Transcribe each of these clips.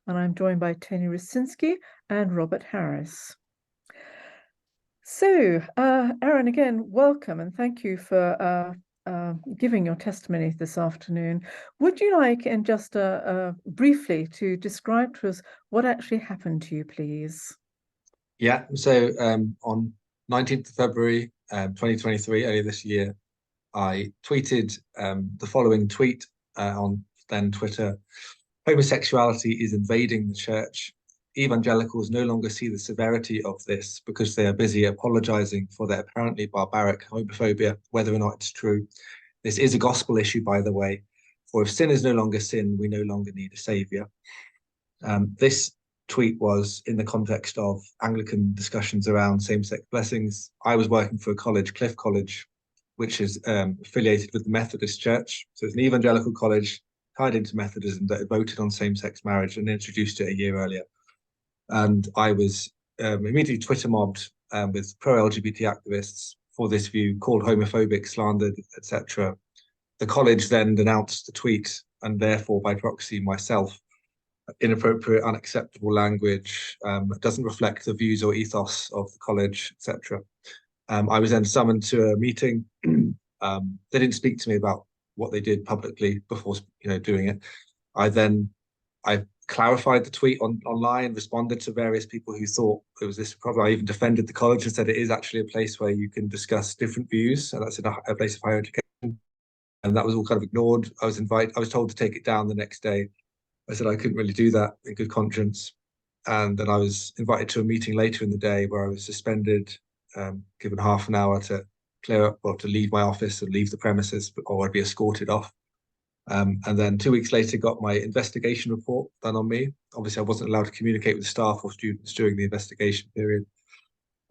and I'm joined by Tony Rusinski and Robert Harris. So, Aaron, again, welcome and thank you for giving your testimony this afternoon. Would you like, in just briefly, to describe to us what actually happened to you, please? Yeah, so on 19th of February 2023, earlier this year, I tweeted the following tweet on then Twitter. Homosexuality is invading the church. Evangelicals no longer see the severity of this because they are busy apologizing for their apparently barbaric homophobia, whether or not it's true. This is a gospel issue, by the way, for if sin is no longer sin, we no longer need a savior. This tweet was in the context of Anglican discussions around same-sex blessings. I was working for a college, Cliff College, which is affiliated with the Methodist Church. So it's an evangelical college tied into Methodism that voted on same-sex marriage and introduced it a year earlier. And I was immediately Twitter mobbed with pro-LGBT activists for this view, called homophobic, slandered, etc. The college then denounced the tweet and therefore, by proxy, myself, inappropriate, unacceptable language, doesn't reflect the views or ethos of the college, etc. I was then summoned to a meeting. They didn't speak to me about what they did publicly before, doing it. I clarified the tweet online, responded to various people who thought it was this problem. I even defended the college and said it is actually a place where you can discuss different views, and that's in a place of higher education. And that was all kind of ignored. I was told to take it down the next day. I said I couldn't really do that in good conscience. And then I was invited to a meeting later in the day where I was suspended, given half an hour to clear up or to leave my office and leave the premises, or I'd be escorted off. And then 2 weeks later, got my investigation report done on me. Obviously, I wasn't allowed to communicate with staff or students during the investigation period.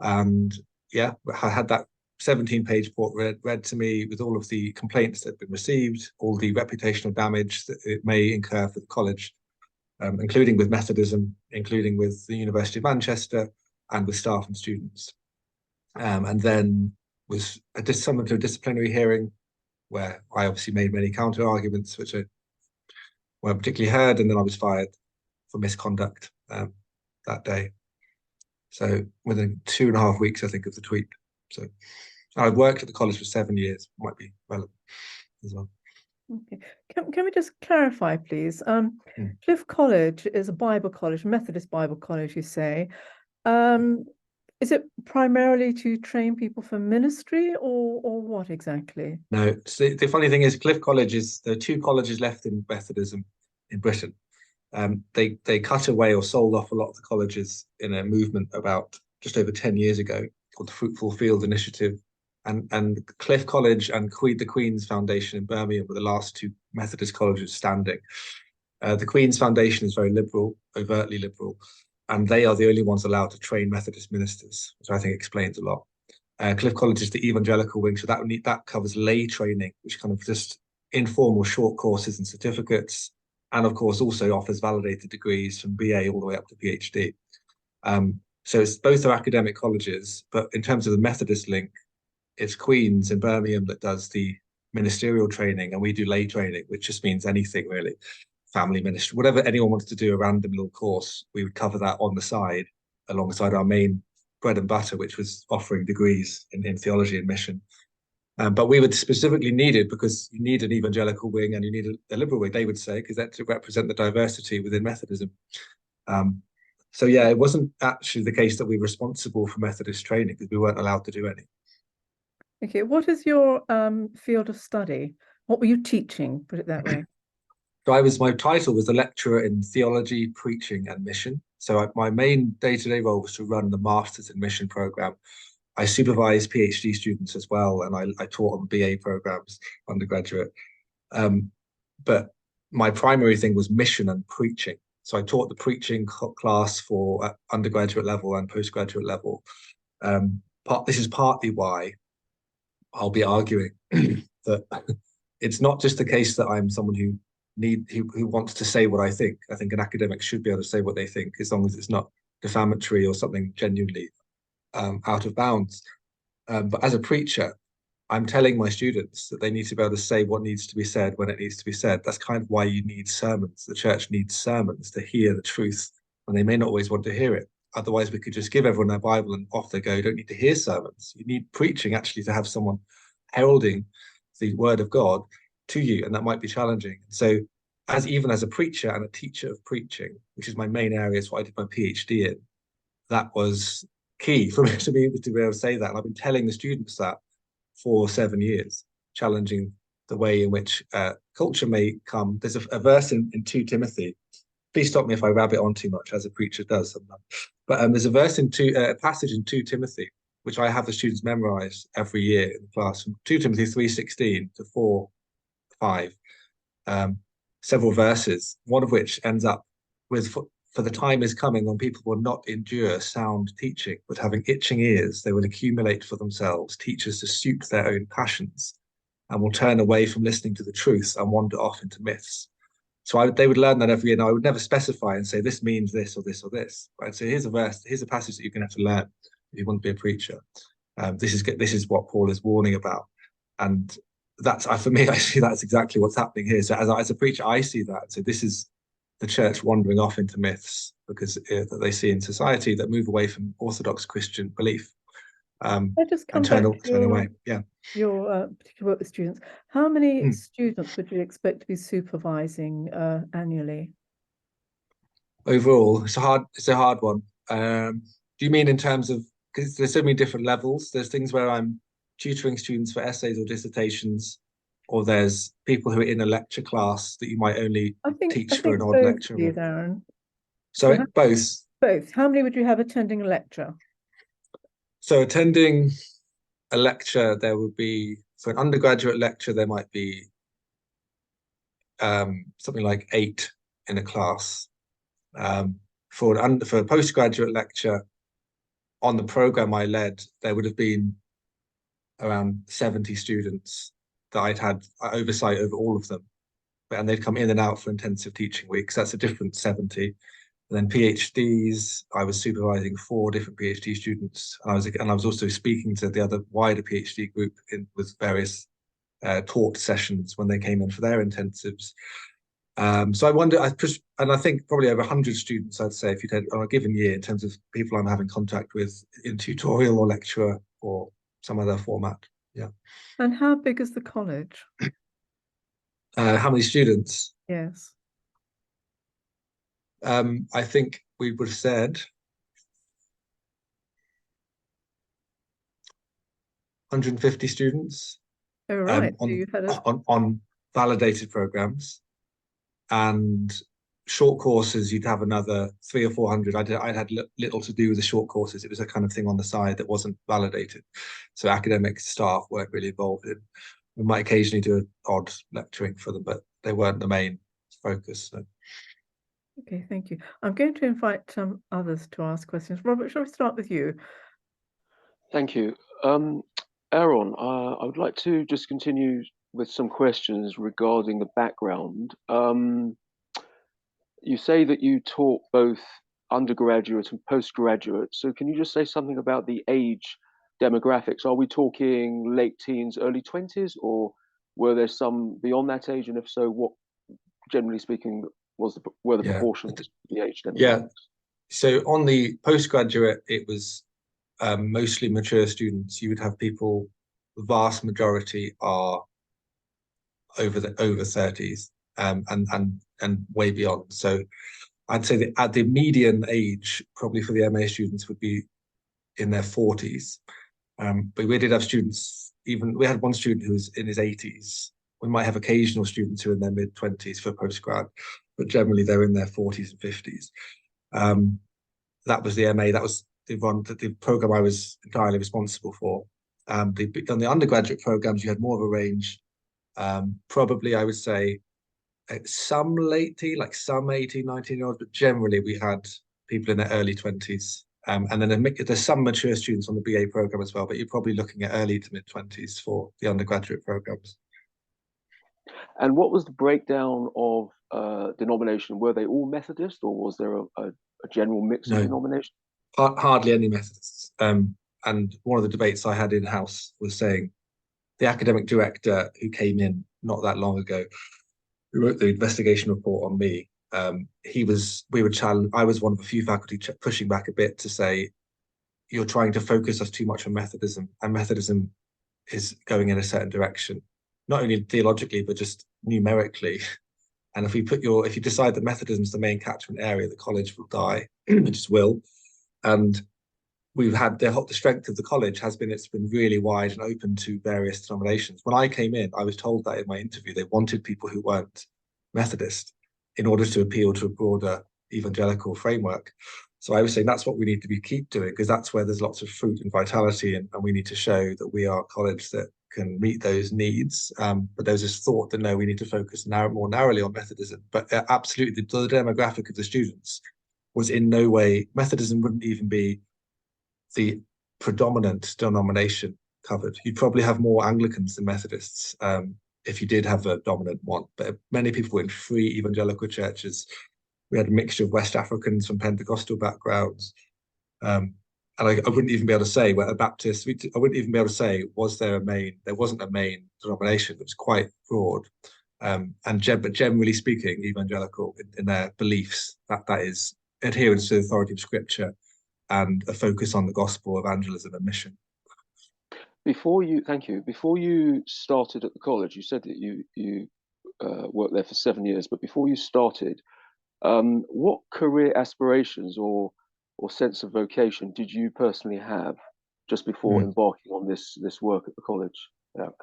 And yeah, I had that 17-page report read to me with all of the complaints that had been received, all the reputational damage that it may incur for the college, including with Methodism, including with the University of Manchester, and with staff and students. And then was summoned to a disciplinary hearing where I obviously made many counter arguments, which I weren't particularly heard, and then I was fired for misconduct that day. So within 2.5 weeks, I think, of the tweet. So I've worked at the college for 7 years, might be relevant as well. Okay. Can we just clarify, please? Cliff College is a Bible college, Methodist Bible college, you say. Is it primarily to train people for ministry or what exactly? No, so the funny thing is Cliff College there are 2 colleges left in Methodism in Britain. They cut away or sold off a lot of the colleges in a movement about just over 10 years ago called the Fruitful Field Initiative. And Cliff College and the Queen's Foundation in Birmingham were the last 2 Methodist colleges standing. The Queen's Foundation is very liberal, overtly liberal, and they are the only ones allowed to train Methodist ministers, which I think explains a lot. Cliff College is the evangelical wing, so that covers lay training, which kind of just informal short courses and certificates, and of course also offers validated degrees from BA all the way up to PhD. So both are academic colleges, but in terms of the Methodist link, it's Queen's in Birmingham that does the ministerial training, and we do lay training, which just means anything really, family ministry, whatever anyone wants to do, a random little course, we would cover that on the side alongside our main bread and butter, which was offering degrees in theology and mission. But we would specifically need it because you need an evangelical wing and you need a liberal wing, they would say, because that to represent the diversity within Methodism. So yeah, it wasn't actually the case that we were responsible for Methodist training because we weren't allowed to do any. Okay, what is your field of study? What were you teaching? Put it that way. So my title was a lecturer in theology, preaching, and mission. So my main day-to-day role was to run the Masters in Mission program. I supervised PhD students as well, and I taught on BA programs, undergraduate. But my primary thing was mission and preaching. So I taught the preaching class for undergraduate level and postgraduate level. This is partly why I'll be arguing that it's not just the case that I'm someone who wants to say what I think. I think an academic should be able to say what they think as long as it's not defamatory or something genuinely out of bounds. But as a preacher, I'm telling my students that they need to be able to say what needs to be said when it needs to be said. That's kind of why you need sermons. The church needs sermons to hear the truth, and they may not always want to hear it. Otherwise, we could just give everyone their Bible and off they go. You don't need to hear sermons. You need preaching actually to have someone heralding the word of God to you, and that might be challenging. So, even as a preacher and a teacher of preaching, which is my main area, is what I did my PhD in, that was key for me to be able to say that. And I've been telling the students that for 7 years, challenging the way in which culture may come. There's a verse in 2 Timothy. Please stop me if I rabbit on too much, as a preacher does sometimes. But there's a verse in a passage in 2 Timothy, which I have the students memorize every year in the class, from 2 Timothy 3:16 to 4:5. Several verses, one of which ends up with, for the time is coming when people will not endure sound teaching, but having itching ears, they will accumulate for themselves teachers to suit their own passions, and will turn away from listening to the truth and wander off into myths. So they would learn that every year. Now, I would never specify and say this means this or this or this. I'd say here's a verse, here's a passage that you're going to have to learn if you want to be a preacher. This is what Paul is warning about, and that's for me. I see that's exactly what's happening here. So as a preacher, I see that. So this is the church wandering off into myths because that they see in society that move away from Orthodox Christian belief, I just come and back to turn away. Yeah. Your particular work with students. How many students would you expect to be supervising annually? Overall, it's a hard one. Do you mean in terms of, because there's so many different levels? There's things where I'm tutoring students for essays or dissertations, or there's people who are in a lecture class that you might only I teach for think an odd both, lecture. please, Aaron. So So both. both. How many would you have attending a lecture? So attending a lecture, there would be, for an undergraduate lecture, there might be something like 8 in a class. For a postgraduate lecture, on the program I led, there would have been around 70 students that I'd had oversight over all of them. And they'd come in and out for intensive teaching weeks. That's a different 70. And then PhDs, I was supervising 4 different PhD students. And I was also speaking to the other wider PhD group with various taught sessions when they came in for their intensives. So I wonder, and I think probably over 100 students, I'd say, if you take on a given year, in terms of people I'm having contact with in tutorial or lecturer or some other format. Yeah. And how big is the college? How many students? Yes. I think we would have said 150 students. Oh, right. So On you've had a on validated programs, and short courses you'd have another 300 or 400. I'd had little to do with the short courses. It was a kind of thing on the side that wasn't validated, so academic staff weren't really involved in. We might occasionally do odd lecturing for them, but they weren't the main focus. So. Okay, thank you. I'm going to invite others to ask questions. Robert, shall we start with you? Thank you. Aaron, I would like to just continue with some questions regarding the background. You say that you taught both undergraduate and postgraduate. So can you just say something about the age demographics? Are we talking late teens, early 20s, or were there some beyond that age? And if so, what, generally speaking, were the proportions, the age demographics? Yeah. So on the postgraduate, it was mostly mature students. You would have people, the vast majority are over 30s, and way beyond. So I'd say that at the median age, probably for the MA students, would be in their 40s. But we did have students, we had one student who was in his 80s. We might have occasional students who are in their mid 20s for postgrad, but generally they're in their 40s and 50s. That was the MA. That was the program I was entirely responsible for. On the undergraduate programs, you had more of a range. Probably, I would say, some late teen, like some 18, 19-year-olds, but generally we had people in their early 20s. And then there's some mature students on the BA program as well, but you're probably looking at early to mid 20s for the undergraduate programs. And what was the breakdown of denomination? Were they all Methodist, or was there a general mix of denomination? Hardly any Methodists. And one of the debates I had in-house was saying the academic director who came in not that long ago, who wrote the investigation report on me, we were challenged. I was one of a few faculty pushing back a bit to say, you're trying to focus us too much on Methodism, and Methodism is going in a certain direction, not only theologically, but just numerically. And if you decide that Methodism is the main catchment area, the college will die. It just will. And we've had the strength of the college it's been really wide and open to various denominations. When I came in, I was told that in my interview, they wanted people who weren't Methodist in order to appeal to a broader evangelical framework. So I was saying that's what we need to keep doing, because that's where there's lots of fruit and vitality, and we need to show that we are a college that can meet those needs. But there's this thought that no, we need to focus more narrowly on Methodism. But absolutely, the demographic of the students was in no way, Methodism wouldn't even be the predominant denomination covered. You'd probably have more Anglicans than Methodists if you did have a dominant one. But many people were in free evangelical churches. We had a mixture of West Africans from Pentecostal backgrounds. And I wouldn't even be able to say, well, a Baptist, I wouldn't even be able to say, there wasn't a main denomination. It was quite broad. But generally speaking, evangelical in their beliefs, that is adherence to the authority of Scripture and a focus on the gospel, evangelism, and mission. Thank you. Before you started at the college, you said that you worked there for 7 years, but before you started, what career aspirations or sense of vocation did you personally have just before embarking on this work at the college,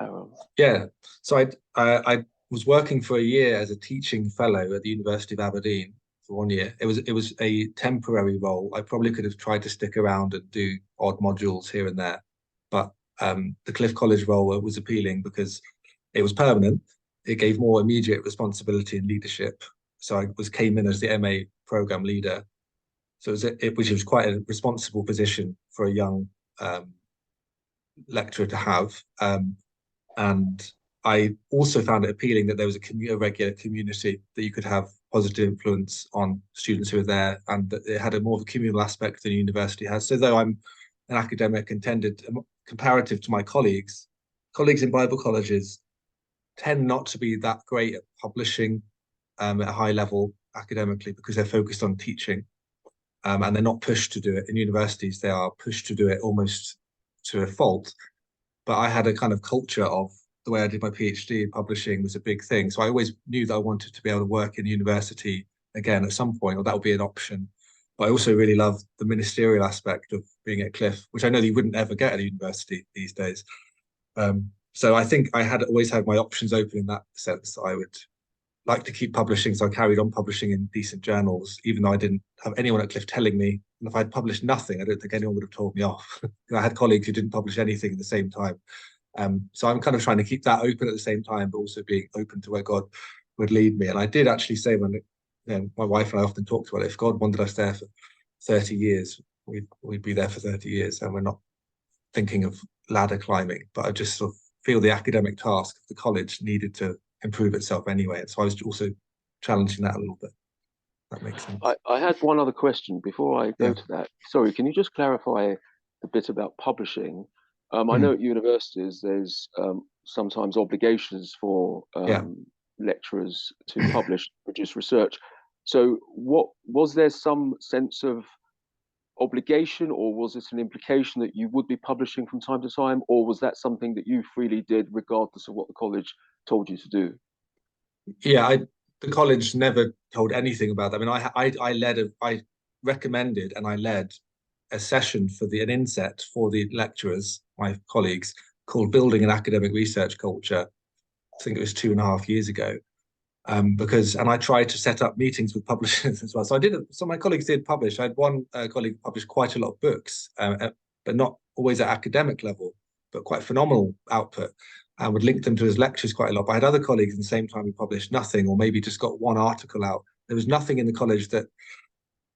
Aaron? Yeah, so I was working for a year as a teaching fellow at the University of Aberdeen for 1 year. It was a temporary role. I probably could have tried to stick around and do odd modules here and there, but the Cliff College role was appealing because it was permanent. It gave more immediate responsibility and leadership. So I came in as the MA program leader. So which was quite a responsible position for a young lecturer to have. And I also found it appealing that there was a regular community that you could have positive influence on students who are there, and that it had more of a communal aspect than a university has. So though I'm an academic and comparative to my colleagues in Bible colleges tend not to be that great at publishing at a high level academically, because they're focused on teaching, and they're not pushed to do it. In universities, they are pushed to do it almost to a fault. But I had a kind of culture of the way I did my PhD, publishing was a big thing. So I always knew that I wanted to be able to work in university again at some point, or that would be an option. But I also really love the ministerial aspect of being at Cliff, which I know that you wouldn't ever get at a university these days. So I think I had always had my options open in that sense, that I would like to keep publishing. So I carried on publishing in decent journals, even though I didn't have anyone at Cliff telling me. And if I'd published nothing, I don't think anyone would have told me off. I had colleagues who didn't publish anything at the same time. So I'm kind of trying to keep that open at the same time, but also being open to where God would lead me. And I did actually say, when my wife and I often talked about it, if God wanted us there for 30 years, we'd be there for 30 years. And we're not thinking of ladder climbing, but I just sort of feel the academic task of the college needed to improve itself anyway. And so I was also challenging that a little bit. That makes sense. I had one other question before I go to that. Sorry, can you just clarify a bit about publishing? I know at universities there's sometimes obligations for lecturers to produce research. So was there some sense of obligation, or was it an implication that you would be publishing from time to time, or was that something that you freely did regardless of what the college told you to do? Yeah, the college never told anything about that. I mean, I recommended and I led a session for an inset for the lecturers, my colleagues, called Building an Academic Research Culture. I think it was 2.5 years ago. And I tried to set up meetings with publishers as well. So my colleagues did publish. I had one colleague publish quite a lot of books, but not always at academic level, but quite phenomenal output, and would link them to his lectures quite a lot. But I had other colleagues at the same time who published nothing, or maybe just got one article out. There was nothing in the college that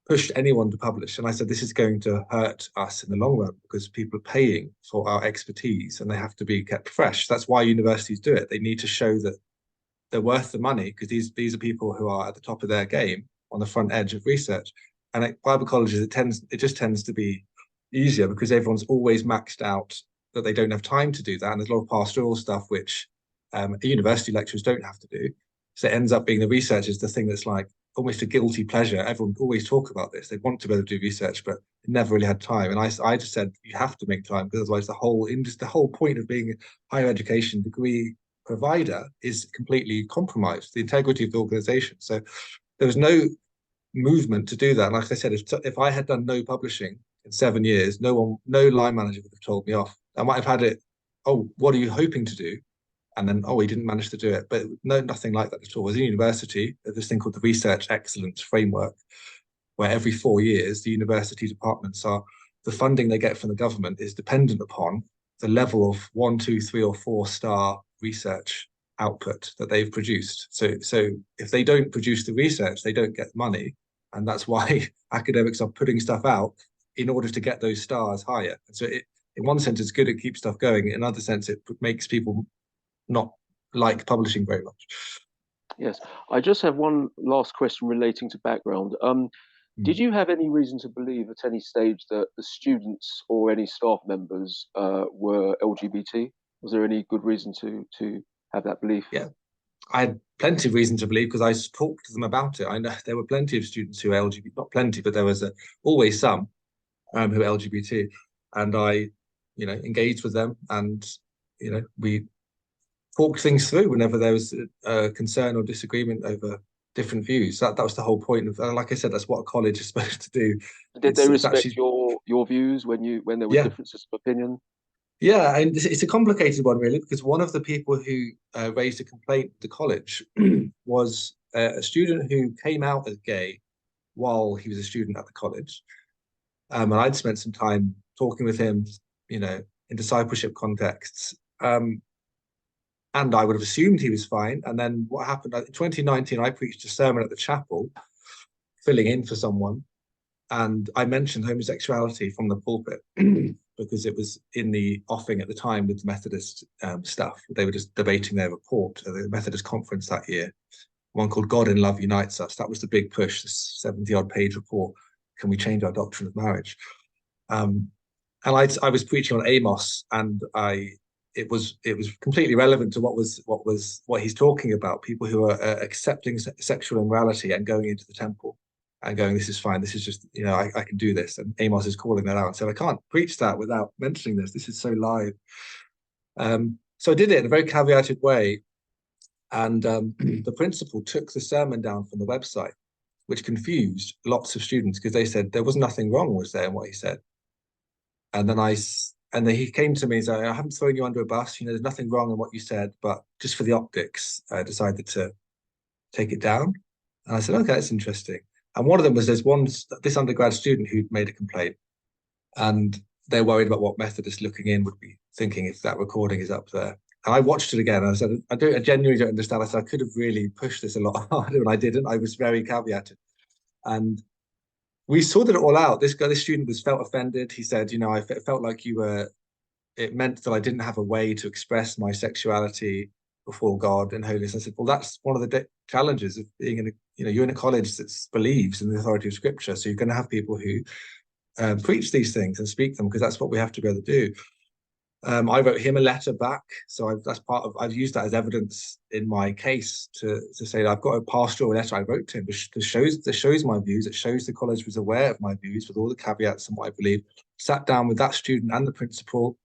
pushed anyone to publish. And I said, this is going to hurt us in the long run, because people are paying for our expertise and they have to be kept fresh. That's why universities do it. They need to show that they're worth the money, because these are people who are at the top of their game, on the front edge of research. And at Bible colleges, it just tends to be easier, because everyone's always maxed out that they don't have time to do that. And there's a lot of pastoral stuff which university lecturers don't have to do. So it ends up being the research is the thing that's like almost a guilty pleasure. Everyone always talk about this. They want to be able to do research, but never really had time. And I just said, you have to make time, because otherwise the whole point of being a higher education degree provider is completely compromised, the integrity of the organization. So there was no movement to do that. Like I said, if I had done no publishing in 7 years, no line manager would have told me off. I might have had it, oh, what are you hoping to do? And then, oh, he didn't manage to do it. But no, nothing like that at all. As a university, there's this thing called the Research Excellence Framework, where every 4 years, the university departments the funding they get from the government is dependent upon the level of 1, 2, 3, or 4-star research output that they've produced. So if they don't produce the research, they don't get money. And that's why academics are putting stuff out in order to get those stars higher. So in one sense, it's good, it keeps stuff going. In another sense, it makes people not like publishing very much. Yes, I just have one last question relating to background. Did you have any reason to believe at any stage that the students or any staff members were LGBT? Was there any good reason to have that belief? Yeah, I had plenty of reason to believe, because I talked to them about it. I know there were plenty of students who were LGBT, not plenty, but there was always some who were LGBT, and I, engaged with them, and we talk things through whenever there was a concern or disagreement over different views. That was the whole point of, like I said, that's what a college is supposed to do. Did they respect your views when there were differences of opinion? Yeah, and it's a complicated one, really, because one of the people who raised a complaint at the college was a student who came out as gay while he was a student at the college. And I'd spent some time talking with him, in discipleship contexts. And I would have assumed he was fine. And then what happened in 2019, I preached a sermon at the chapel, filling in for someone. And I mentioned homosexuality from the pulpit because it was in the offing at the time with the Methodist stuff. They were just debating their report at the Methodist conference that year, one called God in Love Unites Us. That was the big push, this 70-odd page report. Can we change our doctrine of marriage? And I was preaching on Amos, and it was completely relevant to what he's talking about. People who are accepting sexual immorality and going into the temple and going, this is fine. This is just, I can do this. And Amos is calling that out and said, I can't preach that without mentioning this. This is so live. So I did it in a very caveated way. And the principal took the sermon down from the website, which confused lots of students, because they said there was nothing wrong, was there, in what he said. And then he came to me and said, I haven't thrown you under a bus. There's nothing wrong in what you said, but just for the optics, I decided to take it down. And I said, okay, that's interesting. And one of them was this undergrad student who'd made a complaint, and they're worried about what Methodist looking in would be thinking if that recording is up there. And I watched it again, and I said, I genuinely don't understand. I said, I could have really pushed this a lot harder, and I didn't. I was very caveated. And we sorted it all out. This student felt offended. He said, I felt like it meant that I didn't have a way to express my sexuality before God and holiness. I said, well, that's one of the challenges of being you're in a college that believes in the authority of Scripture. So you're going to have people who preach these things and speak them, because that's what we have to be able to do. I wrote him a letter back, so I've used that as evidence in my case to say that I've got a pastoral letter I wrote to him that shows my views. It shows the college was aware of my views with all the caveats and what I believe. Sat down with that student and the principal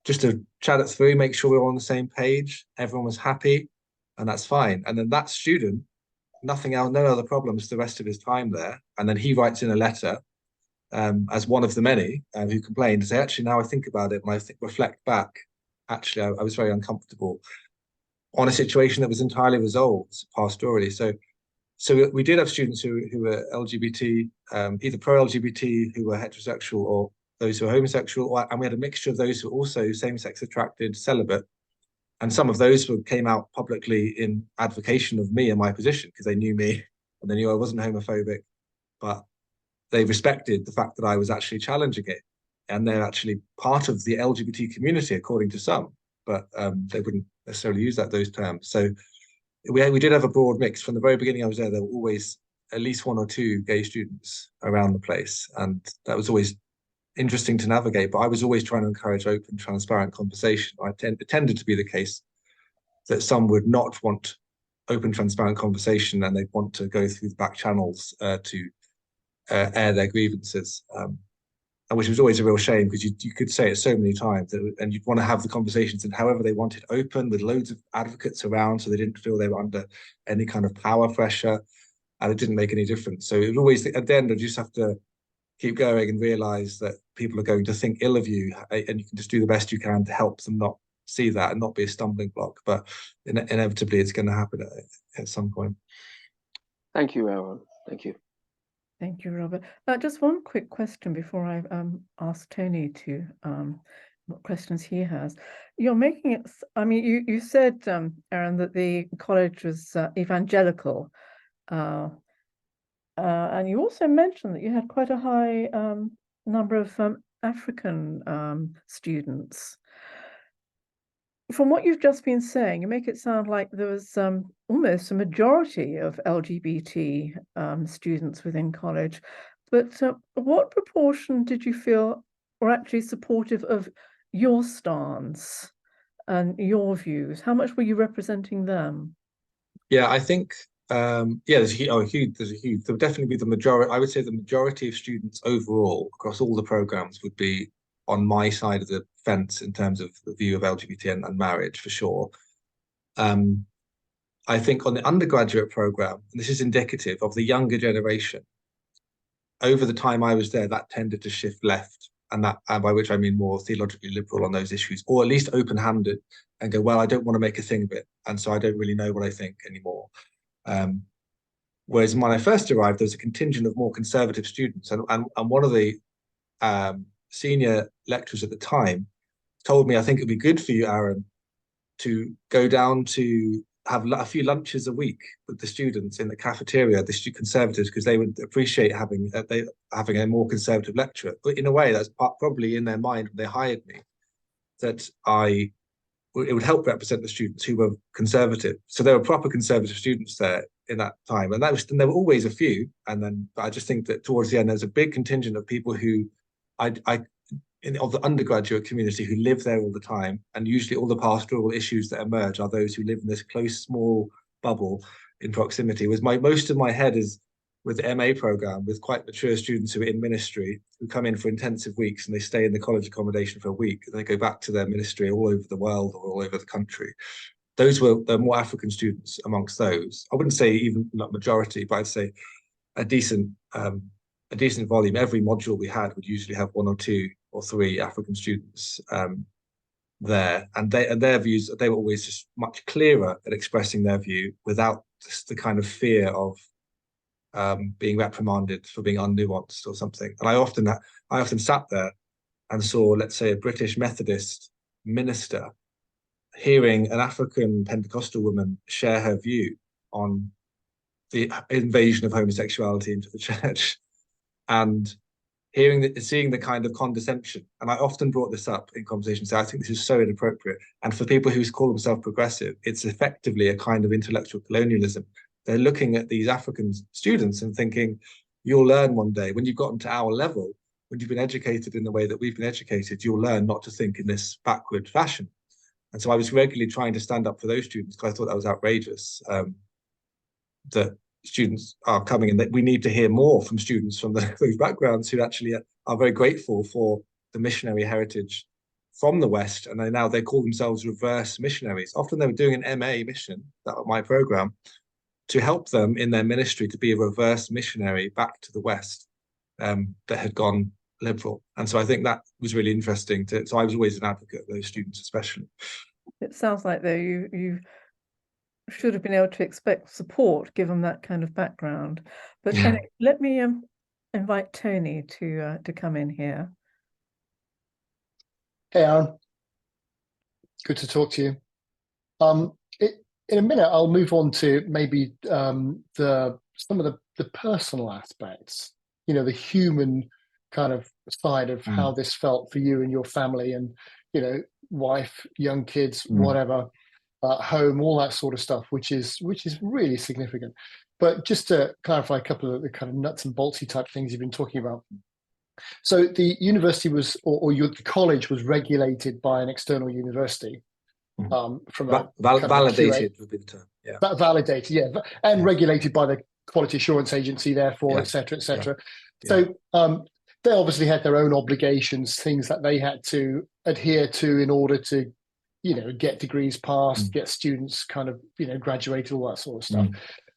just to chat it through, make sure we were on the same page. Everyone was happy, and that's fine. And then that student, nothing else, no other problems the rest of his time there. And then he writes in a letter, as one of the many who complained, to say, actually, now I think about it, and reflect back, actually, I was very uncomfortable on a situation that was entirely resolved pastorally. So we did have students who were LGBT, either pro-LGBT, who were heterosexual, or those who are homosexual, and we had a mixture of those who were also same-sex attracted, celibate. And some of those came out publicly in advocation of me and my position, because they knew me and they knew I wasn't homophobic, but they respected the fact that I was actually challenging it. And they're actually part of the LGBT community, according to some, but they wouldn't necessarily use those terms. So we did have a broad mix. From the very beginning I was there were always at least 1 or 2 gay students around the place. And that was always interesting to navigate, but I was always trying to encourage open, transparent conversation. It tended to be the case that some would not want open, transparent conversation, and they'd want to go through the back channels to air their grievances, and which was always a real shame, because you could say it so many times, and you'd want to have the conversations and however they wanted, open, with loads of advocates around, so they didn't feel they were under any kind of power pressure, and it didn't make any difference. So it was always, at the end, you just have to keep going and realize that people are going to think ill of you, and you can just do the best you can to help them not see that and not be a stumbling block. But inevitably, it's going to happen at some point. Thank you, Aaron. Thank you. Thank you, Robert. Just one quick question before I ask Tony to what questions he has. You're making it, I mean, you said, Aaron, that the college was evangelical, and you also mentioned that you had quite a high number of African students. From what you've just been saying, you make it sound like there was almost a majority of LGBT students within college. But what proportion did you feel were actually supportive of your stance and your views? How much were you representing them? Yeah, I think there's a huge. There would definitely be the majority. I would say the majority of students overall across all the programs would be on my side of the fence in terms of the view of LGBT and marriage, for sure. I think on the undergraduate program, and this is indicative of the younger generation, over the time I was there, that tended to shift left, and that, by which I mean more theologically liberal on those issues, or at least open-handed, and go, well, I don't want to make a thing of it, and so I don't really know what I think anymore. Whereas when I first arrived, there was a contingent of more conservative students, and one of the senior lecturers at the time told me, I think it'd be good for you, Aaron, to go down to have a few lunches a week with the students in the cafeteria, the conservatives, because they would appreciate having a more conservative lecturer. But in a way, that's probably in their mind when they hired me, that it would help represent the students who were conservative. So there were proper conservative students there in that time, and there were always a few. And then I just think that towards the end, there's a big contingent of people who of the undergraduate community who live there all the time, and usually all the pastoral issues that emerge are those who live in this close, small bubble in proximity. Most of my head is with the MA program, with quite mature students who are in ministry, who come in for intensive weeks and they stay in the college accommodation for a week, and they go back to their ministry all over the world or all over the country. There were more African students amongst those. I wouldn't say even not majority, but I'd say a decent volume. Every module we had would usually have 1 or 2 or 3 African students there, and their views, they were always just much clearer at expressing their view without the kind of fear of being reprimanded for being unnuanced or something. And I often sat there and saw, let's say, a British Methodist minister hearing an African Pentecostal woman share her view on the invasion of homosexuality into the church, and seeing the kind of condescension. And I often brought this up in conversations. I think this is so inappropriate. And for people who call themselves progressive, it's effectively a kind of intellectual colonialism. They're looking at these African students and thinking, you'll learn one day, when you've gotten to our level, when you've been educated in the way that we've been educated, you'll learn not to think in this backward fashion. And so I was regularly trying to stand up for those students, because I thought that was outrageous, that students are coming, and that we need to hear more from students from those backgrounds who actually are very grateful for the missionary heritage from the West, and they call themselves reverse missionaries. Often they were doing an MA mission, that was my program, to help them in their ministry to be a reverse missionary back to the West that had gone liberal. And so I think that was really interesting. So I was always an advocate of those students, especially. It sounds like though you should have been able to expect support given that kind of background. But Yeah. anyway, let me invite Tony to come in here. Hey, Aaron. Good to talk to you. In a minute, I'll move on to maybe some of the personal aspects, the human kind of side of how this felt for you and your family, and, wife, young kids, whatever, home, all that sort of stuff, which is really significant. But just to clarify a couple of the kind of nuts and boltsy type things you've been talking about, So the university was, or your college was regulated by an external university, from a kind of a validated would be the term. Yeah. Validated, yeah, and regulated by the quality assurance agency, therefore, Yeah. et cetera, et cetera. Yeah. So they obviously had their own obligations, things that they had to adhere to in order to, get degrees passed, get students kind of, graduated, all that sort of stuff.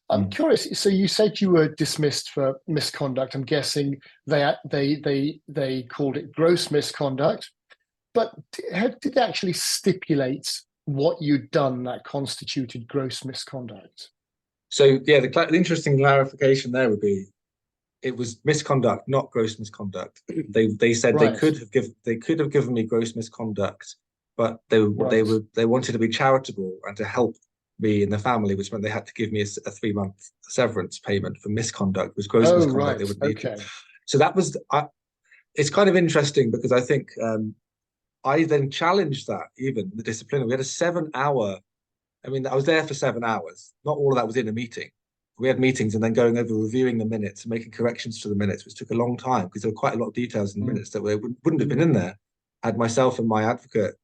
I'm curious. So you said you were dismissed for misconduct. I'm guessing they called it gross misconduct, but did they actually stipulate what you'd done that constituted gross misconduct? So yeah, the interesting clarification there would be, it was misconduct, not gross misconduct. They said Right. they could have given me gross misconduct, but they wanted to be charitable and to help me and the family, which meant they had to give me a 3-month severance payment for misconduct. Was gross misconduct right. They would need Okay. to. So that was it's kind of interesting because I think I then challenged that, even the discipline. We had a 7-hour. I mean, I was there for 7 hours. Not all of that was in a meeting. We had meetings and then going over, reviewing the minutes and making corrections to the minutes, which took a long time because there were quite a lot of details in the minutes that wouldn't have been in there had myself and my advocate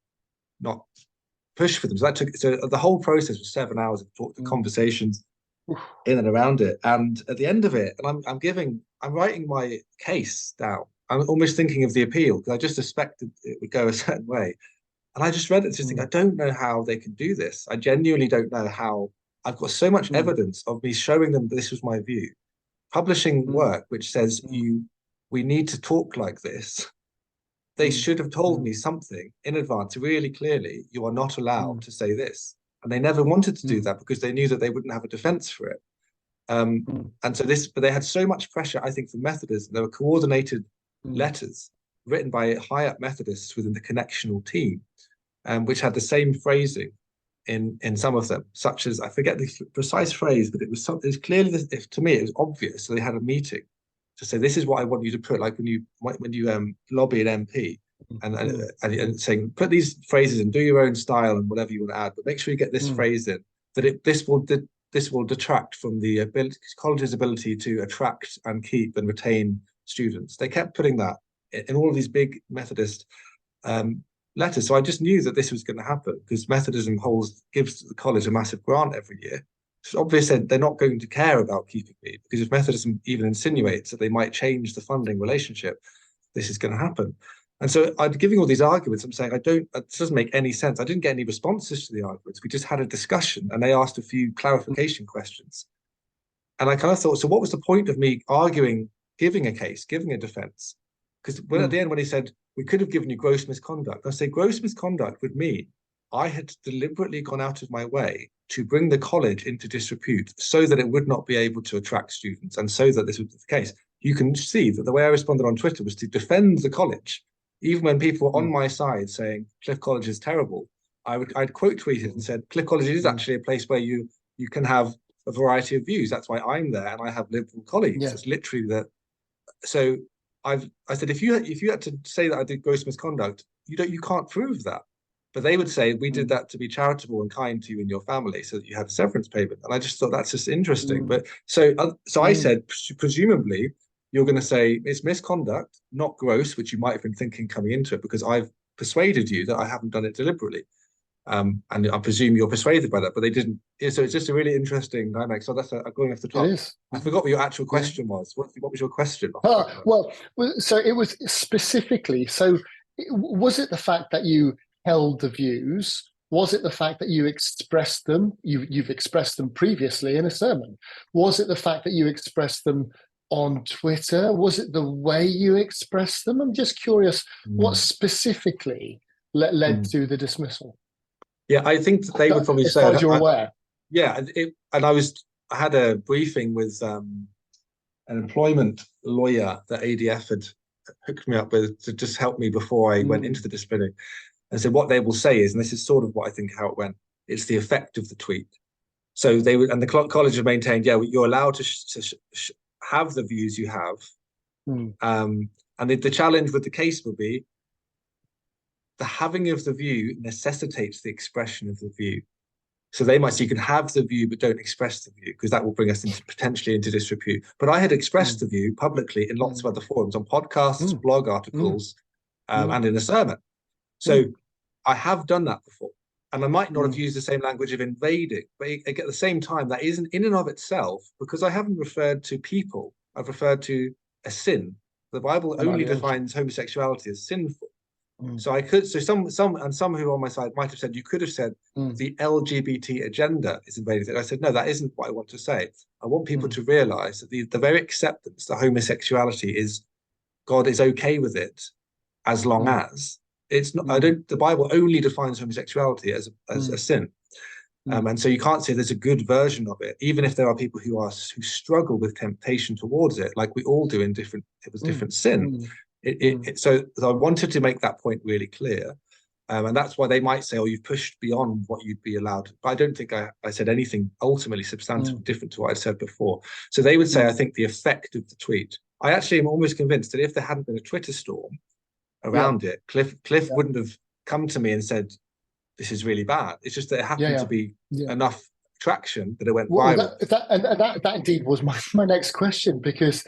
not pushed for them. So the whole process was 7 hours of conversations in and around it. And at the end of it, and I'm writing my case down. I'm almost thinking of the appeal because I just suspected it would go a certain way. And I just read it, just think, I don't know how they can do this. I genuinely don't know how. I've got so much evidence of me showing them this was my view. Publishing work which says we need to talk like this. They should have told me something in advance, really clearly, you are not allowed to say this. And they never wanted to do that because they knew that they wouldn't have a defense for it. And so but they had so much pressure, I think, from Methodists. There were coordinated letters written by high-up Methodists within the connectional team, which had the same phrasing in some of them, such as, I forget the precise phrase, but it was something. It's clearly, to me, it was obvious. So they had a meeting to say, this is what I want you to put, like when you lobby an MP and saying, put these phrases and do your own style and whatever you want to add, but make sure you get this phrase in, that this will detract from the college's ability to attract and keep and retain students. They kept putting that in all of these big Methodist letters. So I just knew that this was going to happen because Methodism gives the college a massive grant every year. It's obvious that they're not going to care about keeping me, because if Methodism even insinuates that they might change the funding relationship, this is going to happen. And so I'm giving all these arguments. I'm saying, it doesn't make any sense. I didn't get any responses to the arguments. We just had a discussion and they asked a few clarification questions. And I kind of thought, so what was the point of me arguing, giving a case, giving a defense? Because at the end, when he said, we could have given you gross misconduct, I say gross misconduct would mean I had deliberately gone out of my way to bring the college into disrepute so that it would not be able to attract students, and so that this was the case. You can see that the way I responded on Twitter was to defend the college. Even when people were on my side saying Cliff College is terrible, I'd quote tweeted and said, Cliff College is actually a place where you can have a variety of views. That's why I'm there and I have liberal colleagues. Yeah. It's literally that. So I said, if you had to say that I did gross misconduct, you can't prove that. But they would say, we did that to be charitable and kind to you and your family so that you had a severance payment. And I just thought that's just interesting. But so I said, presumably, you're going to say it's misconduct, not gross, which you might have been thinking coming into it, because I've persuaded you that I haven't done it deliberately. And I presume you're persuaded by that, but they didn't. So it's just a really interesting dynamic. So that's going off the top. It is. I forgot what your actual question was. What was your question? Well, so it was specifically, so was it the fact that you held the views? Was it the fact that you expressed them? You've expressed them previously in a sermon. Was it the fact that you expressed them on Twitter? Was it the way you expressed them? I'm just curious, what specifically led to the dismissal? Yeah, I think that they would probably say, as far as you're aware. Yeah, I had a briefing with an employment lawyer that ADF had hooked me up with to just help me before I went into the disciplining. And so what they will say is, and this is sort of what I think how it went, it's the effect of the tweet. So they would, and the college have maintained, yeah, you're allowed to have the views you have. And the challenge with the case will be the having of the view necessitates the expression of the view. So they might say you can have the view, but don't express the view, because that will bring us potentially into disrepute. But I had expressed the view publicly in lots of other forums, on podcasts, blog articles, and in a sermon. So I have done that before. And I might not have used the same language of invading, but at the same time, that isn't in and of itself, because I haven't referred to people. I've referred to a sin. The Bible only defines homosexuality as sinful. So I could, so some who are on my side might have said, you could have said the LGBT agenda is invading. I said, no, that isn't what I want to say. I want people to realize that the very acceptance that homosexuality is, God is okay with it, as long as it's not. The Bible only defines homosexuality as a sin. And so you can't say there's a good version of it, even if there are people who struggle with temptation towards it, like we all do in different sin. So I wanted to make that point really clear. And that's why they might say, oh, you've pushed beyond what you'd be allowed. But I don't think I said anything ultimately substantial different to what I'd said before. So they would say, I think the effect of the tweet, I actually am almost convinced that if there hadn't been a Twitter storm around it, Cliff wouldn't have come to me and said, this is really bad. It's just that it happened to be enough traction that it went viral. That indeed was my next question, because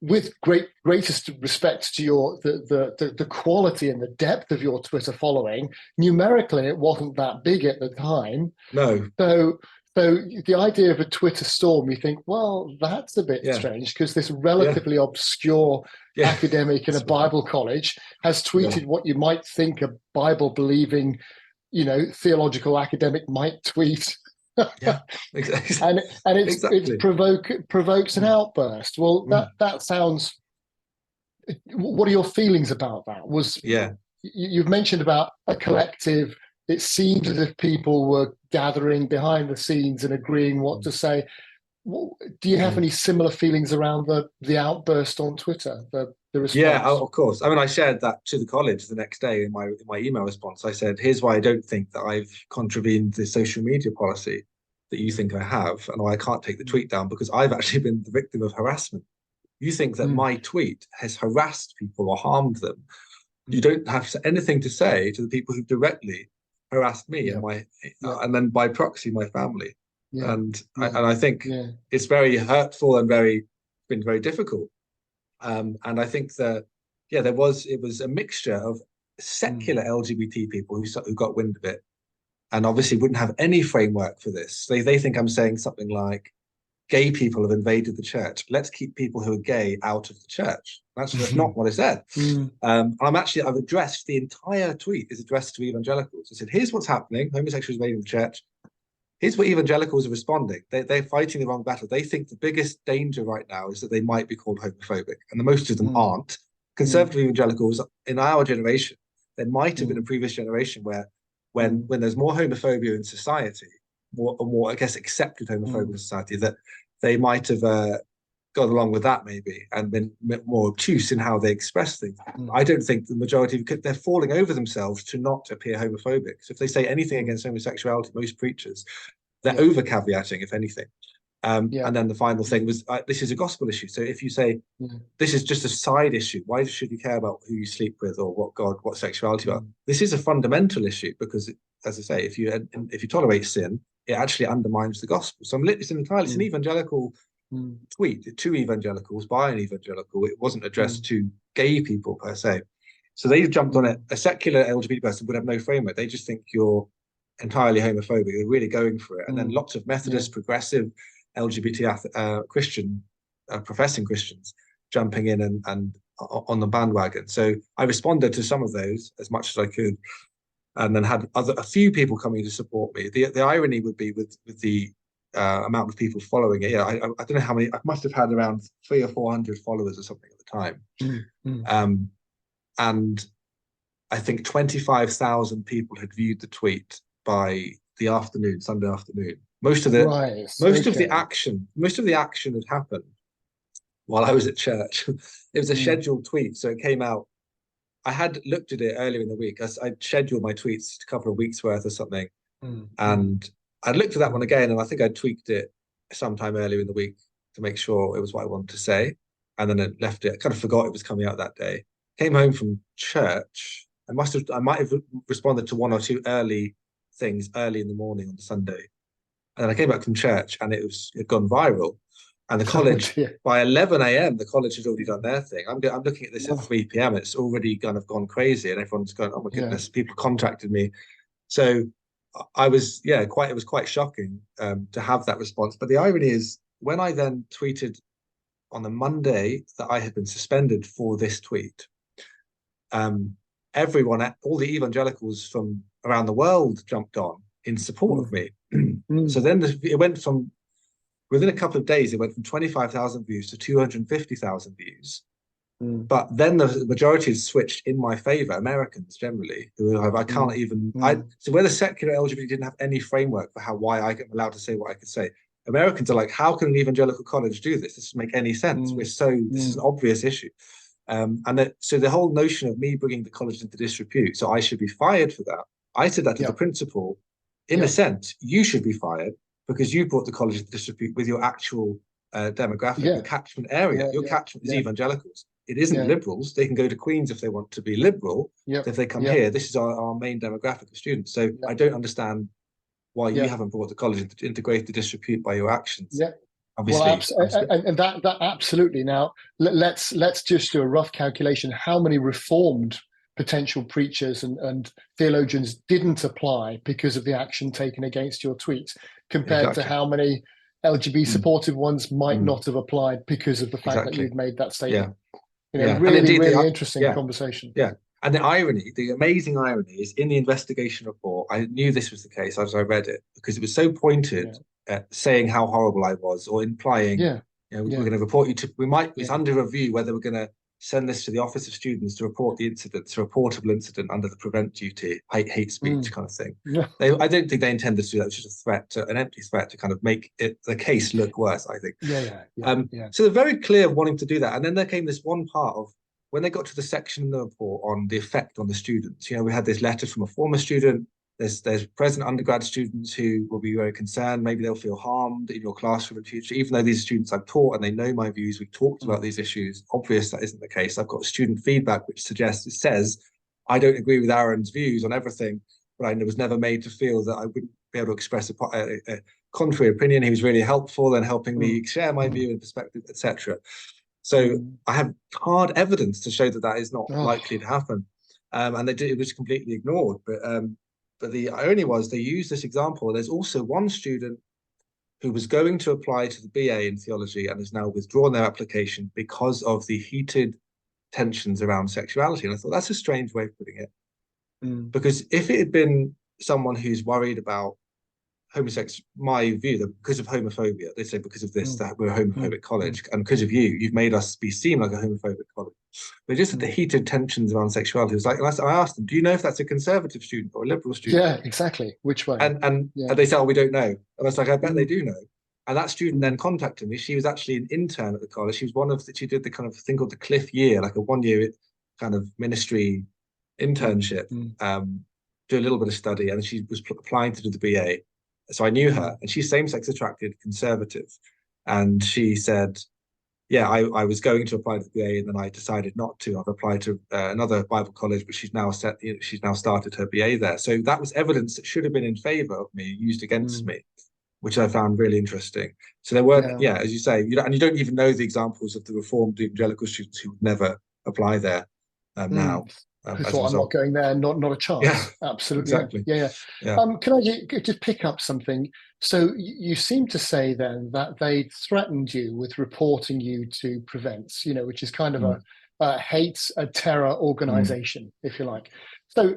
with greatest respect to the quality and the depth of your Twitter following, numerically it wasn't that big at the time. No. So the idea of a Twitter storm, you think, well, that's a bit strange, because this relatively obscure academic in a Bible college has tweeted what you might think a Bible-believing, theological academic might tweet. Exactly. and it provokes an outburst. Well, that sounds. What are your feelings about that? You've mentioned about a collective. It seemed as if people were gathering behind the scenes and agreeing what to say. Do you have any similar feelings around the outburst on Twitter, the response? Yeah, of course. I mean, I shared that to the college the next day in my email response. I said, here's why I don't think that I've contravened the social media policy that you think I have, and why I can't take the tweet down, because I've actually been the victim of harassment. You think that my tweet has harassed people or harmed them. You don't have anything to say to the people who directly harassed me and then by proxy my family. And I think it's very hurtful and been very difficult. And I think that it was a mixture of secular LGBT people who got wind of it, and obviously wouldn't have any framework for this. They think I'm saying something like, gay people have invaded the church. Let's keep people who are gay out of the church. That's not what I said. I've addressed the entire tweet is addressed to evangelicals. I said, here's what's happening. Homosexuals invading the church. Here's what evangelicals are responding. They're fighting the wrong battle. They think the biggest danger right now is that they might be called homophobic, and the most of them aren't. Conservative evangelicals in our generation, there might have been a previous generation where when there's more homophobia in society, more I guess accepted homophobia in society, that they might have gone along with that maybe and been more obtuse in how they express things. I don't think the majority, they're falling over themselves to not appear homophobic. So if they say anything against homosexuality, most preachers, they're over caveating, if anything. And then the final thing was, this is a gospel issue. So if you say this is just a side issue, why should you care about who you sleep with or what sexuality about? This is a fundamental issue, because, as I say, if you tolerate sin, it actually undermines the gospel. So it's an evangelical tweet to evangelicals by an evangelical. It wasn't addressed to gay people per se. So they've jumped on it. A secular LGBT person would have no framework. They just think you're entirely homophobic. They're really going for it. And then lots of Methodist, progressive, LGBT professing Christians jumping in and on the bandwagon. So I responded to some of those as much as I could, and then had a few people coming to support me. The irony would be with the amount of people following it. I don't know how many. I must have had around 300 or 400 followers or something at the time. And I think 25,000 people had viewed the tweet by the afternoon, Sunday afternoon. Most of the action had happened while I was at church. It was a scheduled tweet, so it came out. I had looked at it earlier in the week. I'd scheduled my tweets to cover a week's worth or something, and I looked at that one again, and I think I tweaked it sometime earlier in the week to make sure it was what I wanted to say, and then I left it. I kind of forgot it was coming out that day. Came home from church. I might have responded to one or two early things early in the morning on the Sunday. And I came back from church and it had gone viral. And the college, by 11 a.m., the college had already done their thing. I'm looking at this at 3 p.m. It's already kind of gone crazy, and everyone's going, "Oh my goodness!" People contacted me, so I was it was quite shocking to have that response. But the irony is, when I then tweeted on the Monday that I had been suspended for this tweet, everyone, all the evangelicals from around the world jumped on in support of me. So then it went from, within a couple of days, it went from 25,000 views to 250,000 views. But then the majority has switched in my favor, Americans generally, who have, I can't even, so where the secular LGBT didn't have any framework for why I am allowed to say what I could say, Americans are like, how can an evangelical college do this? This doesn't make any sense. This is an obvious issue. So the whole notion of me bringing the college into disrepute, so I should be fired for that. I said that to the principal, in a sense, you should be fired because you brought the college into disrepute with your actual demographic, your catchment area. Your catchment is evangelicals. It isn't liberals. They can go to Queens if they want to be liberal. If they come here, this is our main demographic of students. So I don't understand why you haven't brought the college into greater disrepute by your actions. Obviously, and that absolutely. Now let's just do a rough calculation. How many reformed potential preachers and theologians didn't apply because of the action taken against your tweets, compared to how many LGBT supportive ones might not have applied because of the fact that you've made that statement? Really interesting conversation. And the amazing irony is, in the investigation report, I knew this was the case as I read it, because it was so pointed at saying how horrible I was, or implying, we're going to report you to, it's under review whether we're going to send this to the Office of Students to report the incident. It's a reportable incident under the prevent duty, hate speech kind of thing. I don't think they intended to do that. It was just a threat, an empty threat to kind of make the case look worse, I think. So they're very clear of wanting to do that. And then there came this one part of, when they got to the section in the report on the effect on the students, we had this letter from a former student. There's present undergrad students who will be very concerned. Maybe they'll feel harmed in your classroom in future, even though these students I've taught and they know my views. We've talked about these issues. Obvious that isn't the case. I've got student feedback which says I don't agree with Aaron's views on everything, but I was never made to feel that I wouldn't be able to express a contrary opinion. He was really helpful in helping me share my view and perspective, etc. So I have hard evidence to show that is not likely to happen, and it was completely ignored. But the irony was, they used this example. There's also one student who was going to apply to the BA in theology and has now withdrawn their application because of the heated tensions around sexuality. And I thought that's a strange way of putting it, because if it had been someone who's worried about my view that because of homophobia, they say because of this that we're a homophobic college, and because of you've made us seem like a homophobic college. But just the heated tensions around sexuality, it was like, I asked them, do you know if that's a conservative student or a liberal student? Yeah, exactly. Which way? And they said, we don't know. And I was like, I bet they do know. And that student then contacted me. She was actually an intern at the college. She was she did the kind of thing called the Cliff Year, like a 1-year kind of ministry internship, do a little bit of study, and she was applying to do the BA. So I knew her, and she's same-sex attracted, conservative. And she said, I was going to apply to the BA, and then I decided not to. I've applied to another Bible college, but she's now started her BA there. So that was evidence that should have been in favor of me, used against me, which I found really interesting. So there were, as you say, and you don't even know the examples of the Reformed evangelical students who would never apply there now. Who thought, I'm not going there, not a chance. Absolutely. Exactly. Can I just pick up something? So you seem to say then that they threatened you with reporting you to Prevent, which is kind of a terror organization, if you like. So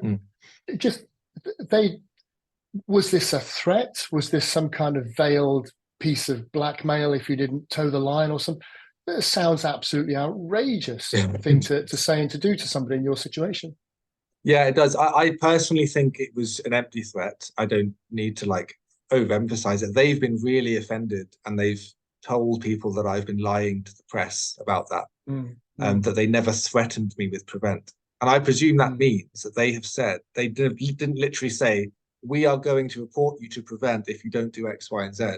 was this a threat? Was this some kind of veiled piece of blackmail if you didn't toe the line or something? It sounds absolutely outrageous thing to say and to do to somebody in your situation. Yeah, it does. I personally think it was an empty threat. I don't need to overemphasize it. They've been really offended, and they've told people that I've been lying to the press about that, that they never threatened me with Prevent. And I presume that means that they have said, they didn't literally say, we are going to report you to Prevent if you don't do X, Y, and Z.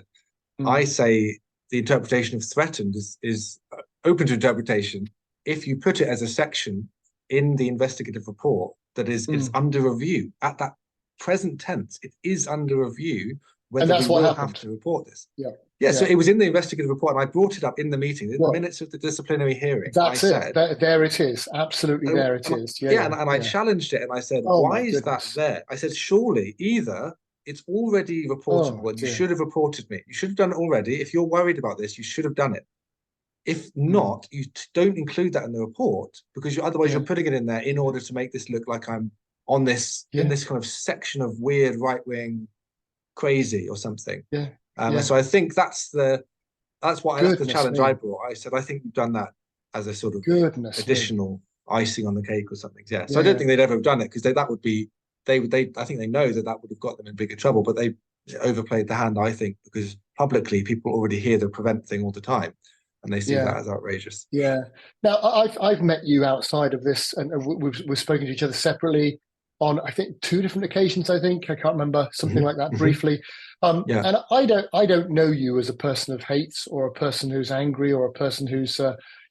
I say, the interpretation of threatened is open to interpretation if you put it as a section in the investigative report that is it's under review at that present tense, it is under review And whether that's we what will happened. have to report this. Yeah. Yeah, so Yeah. it was in the investigative report, and I brought it up in the meeting, in Well, the minutes of the disciplinary hearing. That's I it. said, There it is. Absolutely, there it is. Yeah, and I yeah. challenged it, and I said, Oh why my is that goodness. there? I said, surely either it's already reportable, Oh and you dear. should have reported me. You should have done it already. If you're worried about this, you should have done it. If not, you don't include that in the report, because otherwise Yeah. you're putting it in there in order to make this look like I'm on this in Yeah. this kind of section of weird right-wing crazy or something. Yeah. And so I think that's the Goodness challenge me. I brought. I said, I think you've done that as a sort of Goodness me. additional icing on the cake or something. Yeah. So I Yeah. don't think they'd ever have done it, because that would be I think they know that would have got them in bigger trouble, but they overplayed the hand, I think, because publicly people already hear the prevent thing all the time, and they see Yeah. that as outrageous. Yeah. Now I've met you outside of this, and we've spoken to each other separately on, I think, 2 different occasions. I can't remember, something like that, briefly. Yeah. And I don't know you as a person of hate, or a person who's angry, or a person who's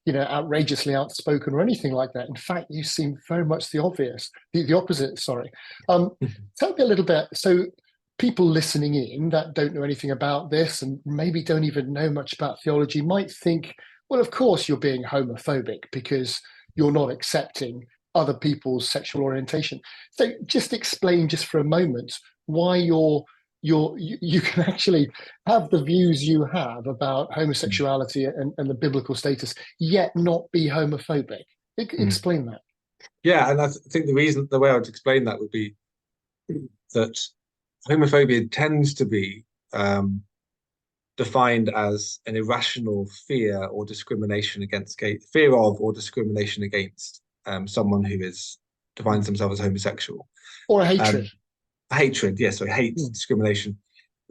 outrageously outspoken or anything like that. In fact, you seem very much the opposite. Sorry. Tell me a little bit. So people listening in that don't know anything about this, and maybe don't even know much about theology, might think, well, of course you're being homophobic because you're not accepting other people's sexual orientation. So just explain, just for a moment, why you can actually have the views you have about homosexuality and the biblical status, yet not be homophobic. Explain that. Yeah, and I think the way I would explain that would be that homophobia tends to be defined as an irrational fear or discrimination against fear of or discrimination against someone who defines themselves as homosexual, or a hatred. Hatred, yes, so hate, discrimination.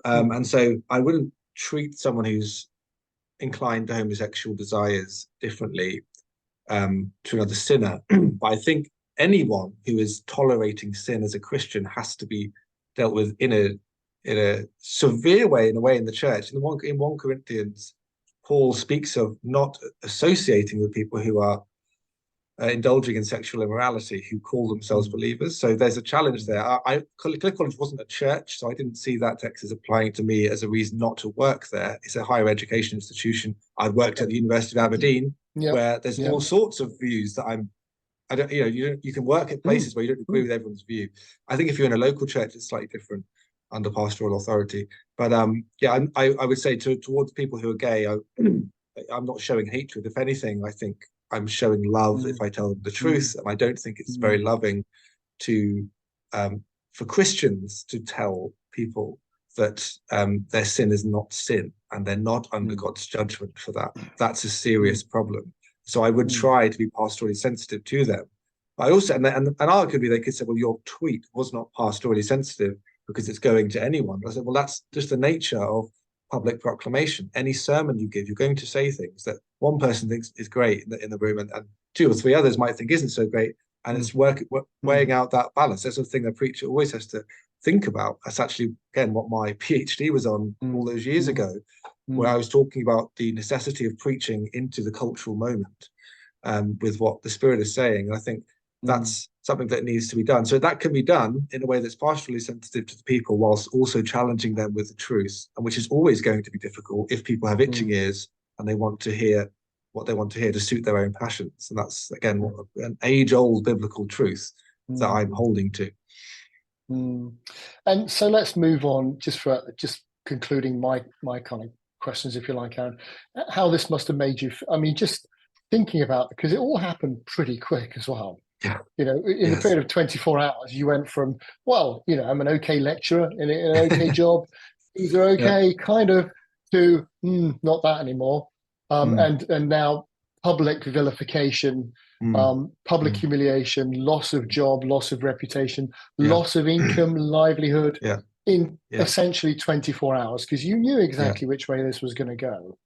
And so I wouldn't treat someone who's inclined to homosexual desires differently to another sinner. But I think anyone who is tolerating sin as a Christian has to be dealt with in a severe way, in the church. In 1 Corinthians, Paul speaks of not associating with people who are indulging in sexual immorality, who call themselves believers. So there's a challenge there. Cliff College wasn't a church, so I didn't see that text as applying to me as a reason not to work there. It's a higher education institution. I worked at the University of Aberdeen, where there's all sorts of views that I don't, you can work at places where you don't agree with everyone's view. I think if you're in a local church, it's slightly different under pastoral authority. But I would say towards people who are gay, I'm not showing hatred. If anything, I think I'm showing love if I tell them the truth. And I don't think it's very loving for Christians to tell people that their sin is not sin and they're not under God's judgment for that. That's a serious problem. So I would try to be pastorally sensitive to them. But I also, and arguably they could say, well, your tweet was not pastorally sensitive because it's going to anyone. I said, well, that's just the nature of public proclamation. Any sermon you give, you're going to say things that one person thinks is great in the room, and 2 or 3 others might think isn't so great. And it's weighing out that balance. That's the thing the preacher always has to think about. That's actually, again, what my PhD was on all those years ago, where I was talking about the necessity of preaching into the cultural moment with what the Spirit is saying. And I think that's something that needs to be done. So that can be done in a way that's pastorally sensitive to the people, whilst also challenging them with the truth, and which is always going to be difficult if people have itching ears and they want to hear what they want to hear to suit their own passions. And that's, again, an age-old biblical truth that I'm holding to. And so let's move on, just concluding my kind of questions, if you like, Aaron. How this must have made you, just thinking about, because it all happened pretty quick as well. Yeah. In the period of 24 hours, you went from, I'm an okay lecturer in an okay job, things are okay, kind of, to not that anymore. And now public vilification, public humiliation, loss of job, loss of reputation, loss of income, livelihood in essentially 24 hours, because you knew exactly which way this was going to go.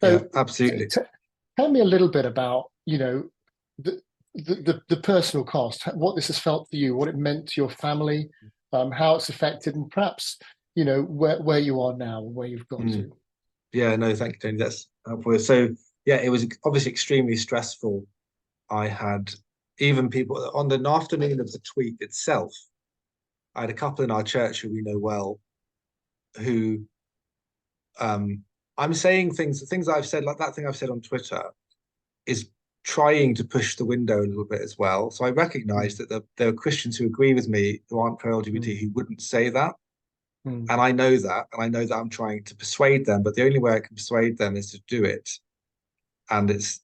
So absolutely. Tell me a little bit about, the personal cost, what this has felt for you, what it meant to your family, how it's affected, and perhaps, where you are now, where you've got to. Yeah, no, thank you, Tony. That's helpful. So, it was obviously extremely stressful. I had even people on the afternoon of the tweet itself. I had a couple in our church who we know well, who I'm saying things I've said, like that thing I've said on Twitter, is trying to push the window a little bit as well. So I recognize that there are Christians who agree with me who aren't pro-LGBT who wouldn't say that. And I know that, and I know that I'm trying to persuade them, but the only way I can persuade them is to do it. And it's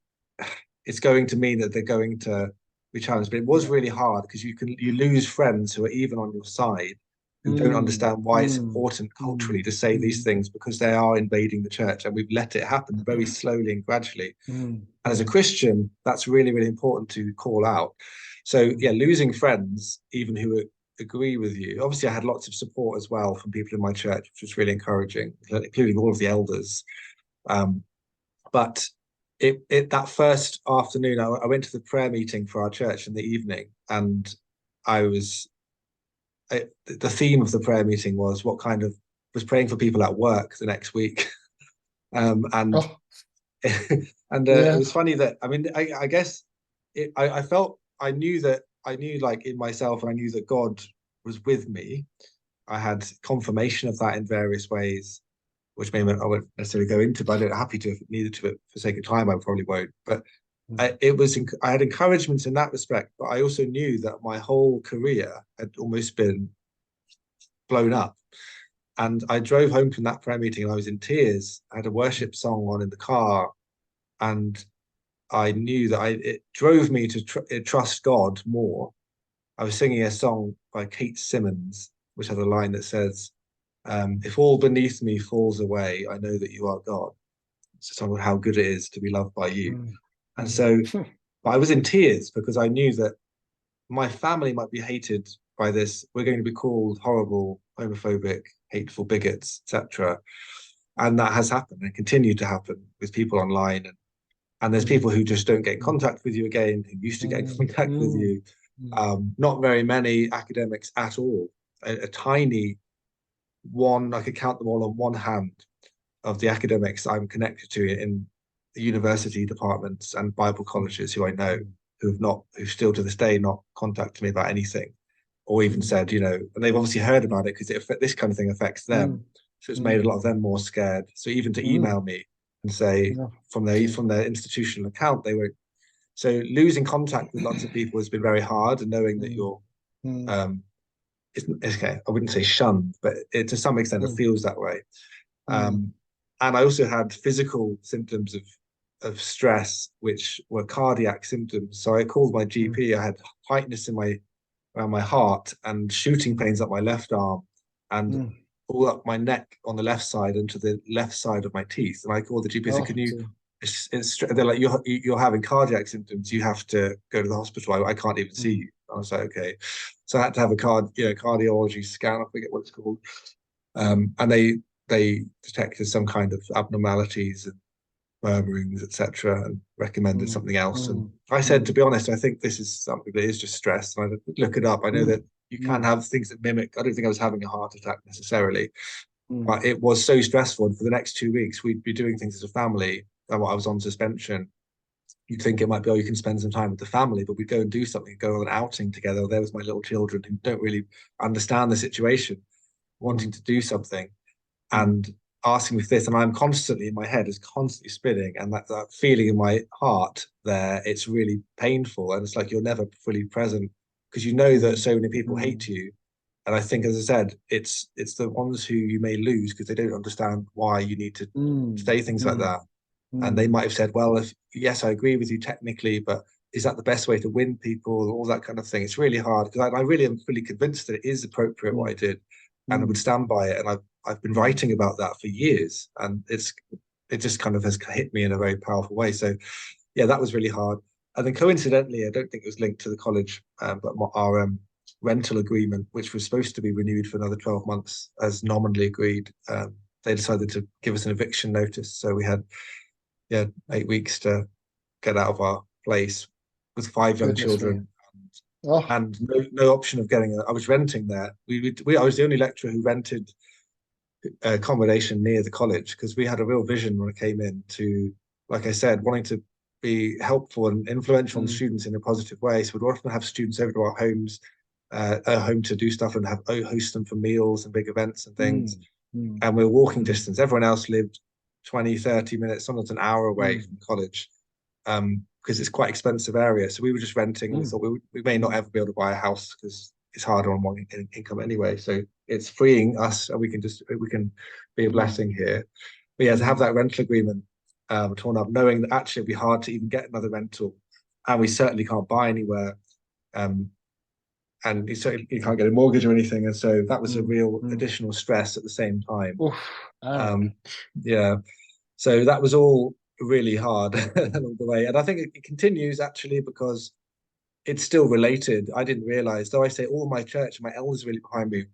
going to mean that they're going to be challenged. But it was really hard because you lose friends who are even on your side, who don't understand why it's important culturally to say these things, because they are invading the church, and we've let it happen very slowly and gradually. And as a Christian, that's really, really important to call out. So yeah, losing friends, even who agree with you. Obviously, I had lots of support as well from people in my church, which was really encouraging, including all of the elders. But that first afternoon, I went to the prayer meeting for our church in the evening, and the theme of the prayer meeting was praying for people at work the next week. And it was funny that, I mean, I guess I knew like in myself, and I knew that God was with me. I had confirmation of that in various ways, which maybe I won't necessarily go into, but I'm happy to if needed to, but for sake of time, I probably won't. But I had encouragement in that respect, but I also knew that my whole career had almost been blown up. And I drove home from that prayer meeting and I was in tears. I had a worship song on in the car, and I knew that it drove me to trust God more. I was singing a song by Kate Simmons, which has a line that says, if all beneath me falls away, I know that you are God. It's a song of how good it is to be loved by you. And so I was in tears because I knew that my family might be hated by this. We're going to be called horrible, homophobic, hateful bigots, etc. And that has happened and continued to happen with people online. And there's people who just don't get in contact with you again, who used to get in contact with you. Not very many academics at all. A tiny one, I could count them all on one hand, of the academics I'm connected to in the university departments and Bible colleges who I know, who still to this day not contacted me about anything, or even said, and they've obviously heard about it because this kind of thing affects them. So it's made a lot of them more scared. So even to email me and say from their institutional account, they were. So losing contact with lots of people has been very hard, and knowing that you're, it's okay, I wouldn't say shunned, but to some extent it feels that way. And I also had physical symptoms of stress, which were cardiac symptoms. So I called my GP. I had tightness around my heart and shooting pains up my left arm and all up my neck on the left side and to the left side of my teeth. And I called the GP. Said, they're like, you're having cardiac symptoms. You have to go to the hospital. I can't even see you. I was like, okay. So I had to have a cardiology scan. I forget what it's called. And they detected some kind of abnormalities and murmurings, etc., and recommended something else. And I said, to be honest, I think this is something that is just stress. And I look it up. I know that you can have things that mimic. I don't think I was having a heart attack necessarily, but it was so stressful. And for the next 2 weeks, we'd be doing things as a family. And I was on suspension. You'd think it might be, you can spend some time with the family, but we'd go and do something, go on an outing together. There was my little children who don't really understand the situation, wanting to do something and asking me for this. And I'm constantly, in my head is constantly spinning, and that feeling in my heart there, it's really painful. And it's like you're never fully present because you know that so many people hate you. And I think, as I said, it's the ones who you may lose because they don't understand why you need to say things like that. And they might have said, well, yes, I agree with you technically, but is that the best way to win people? All that kind of thing. It's really hard because I really am fully convinced that it is appropriate what I did, and I would stand by it. And I've been writing about that for years, and it just kind of has hit me in a very powerful way. So yeah, that was really hard. And then coincidentally, I don't think it was linked to the college, but our rental agreement, which was supposed to be renewed for another 12 months as nominally agreed, they decided to give us an eviction notice. So we had 8 weeks to get out of our place with 5 young children. And no option of getting I was renting there. I was the only lecturer who rented accommodation near the college because we had a real vision when I came in to, like I said, wanting to be helpful and influential on the students in a positive way. So we'd often have students over to our homes. a home to do stuff and host them for meals and big events and things. And we're walking distance. Everyone else lived 20, 30 minutes, sometimes an hour away from college, because it's quite expensive area. So we were just renting. We thought we may not ever be able to buy a house because it's harder on one income anyway. So it's freeing us, and we can be a blessing here. But yeah, to have that rental agreement torn up, knowing that actually it'd be hard to even get another rental, and we certainly can't buy anywhere. And you can't get a mortgage or anything, and so that was a real additional stress at the same time. Yeah, so that was all really hard along the way, and I think it continues actually because it's still related. I didn't realize, though I say all my church and my elders really behind me,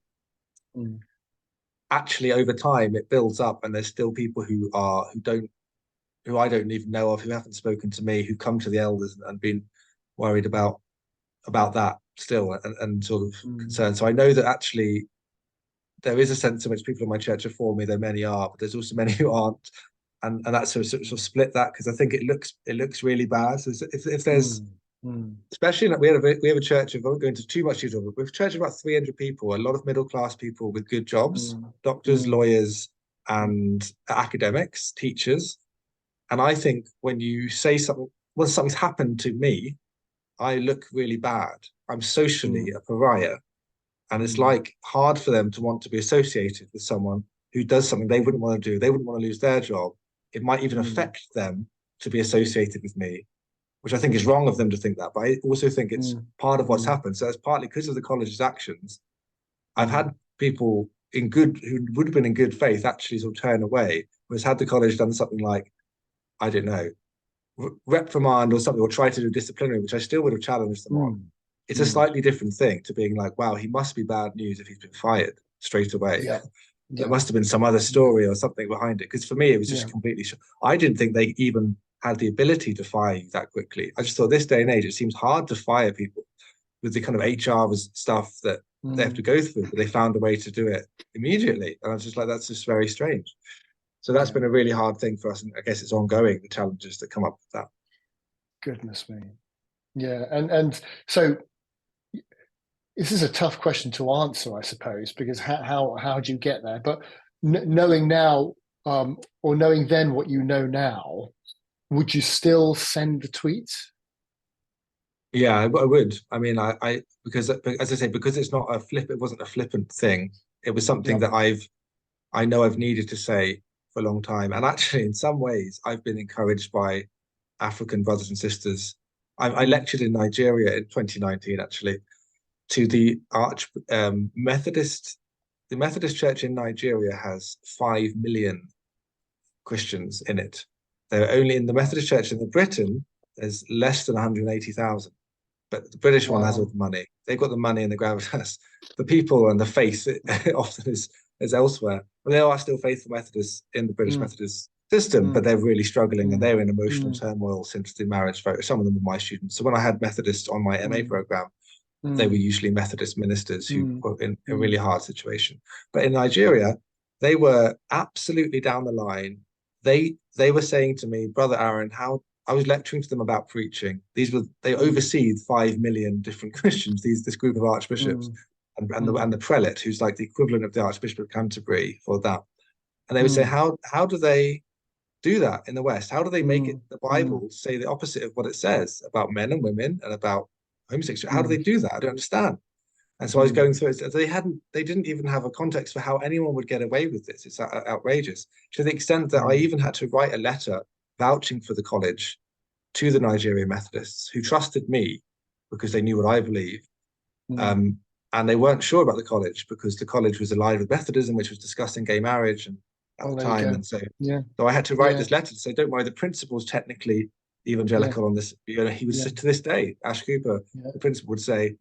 actually over time it builds up, and there's still people who I don't even know of, who haven't spoken to me, who come to the elders and been worried about that still, and sort of concerned. So I know that actually there is a sense in which people in my church are for me, though many are, but there's also many who aren't, and that's sort of split that, because I think it looks really bad. So if there's especially we have a church of, I won't go into too much detail, but we have a church of about 300 people, a lot of middle class people with good jobs, doctors, lawyers, and academics, teachers. And I think when you say something, when something's happened to me, I look really bad. I'm socially a pariah. And it's like hard for them to want to be associated with someone who does something they wouldn't want to do. They wouldn't want to lose their job. It might even affect them to be associated with me, which I think is wrong of them to think that. But I also think it's part of what's happened. So it's partly because of the college's actions. I've had people who would have been in good faith actually sort of turn away. Whereas had the college done something like, I don't know, reprimand or something, or try to do disciplinary, which I still would have challenged them on. It's a slightly different thing to being like, wow, he must be bad news if he's been fired straight away. There must have been some other story or something behind it. Because for me, it was just completely. I didn't think they even had the ability to fire you that quickly. I just thought this day and age, it seems hard to fire people with the kind of HR stuff that they have to go through, but they found a way to do it immediately. And I was just like, that's just very strange. So that's been a really hard thing for us. And I guess it's ongoing, the challenges that come up with that. Goodness me. Yeah. And so this is a tough question to answer, I suppose, because how do you get there? But knowing now, or knowing then what you know now, would you still send the tweet? Yeah, I would. I mean, because as I say, because it wasn't a flippant thing. It was something that I know I've needed to say for a long time. And actually, in some ways, I've been encouraged by African brothers and sisters. I lectured in Nigeria in 2019, actually, to the Methodist. The Methodist Church in Nigeria has 5 million Christians in it. They're only in the Methodist Church in Britain, there's less than 180,000. But the British one has all the money. They've got the money and the gravitas. The people and the faith often is elsewhere. But there are still faithful Methodists in the British Methodist system, but they're really struggling, and they're in emotional turmoil since the marriage vote. Some of them were my students. So when I had Methodists on my MA program, they were usually Methodist ministers who were in a really hard situation. But in Nigeria, they were absolutely down the line. They were saying to me, Brother Aaron, how I was lecturing to them about preaching. They oversee 5 million different Christians. This group of archbishops and the prelate, who's like the equivalent of the Archbishop of Canterbury for that. And they would say, how do they do that in the West? How do they make it the Bible say the opposite of what it says about men and women and about homosexuality? How do they do that? I don't understand. And so I was going through it. They didn't even have a context for how anyone would get away with this. It's outrageous, to the extent that I even had to write a letter vouching for the college to the Nigerian Methodists, who trusted me because they knew what I believe. And they weren't sure about the college because the college was aligned with Methodism, which was discussing gay marriage at the time. And so I had to write this letter to say, don't worry, the principal's technically evangelical on this. You know, he was to this day, Ash Cooper, the principal would say,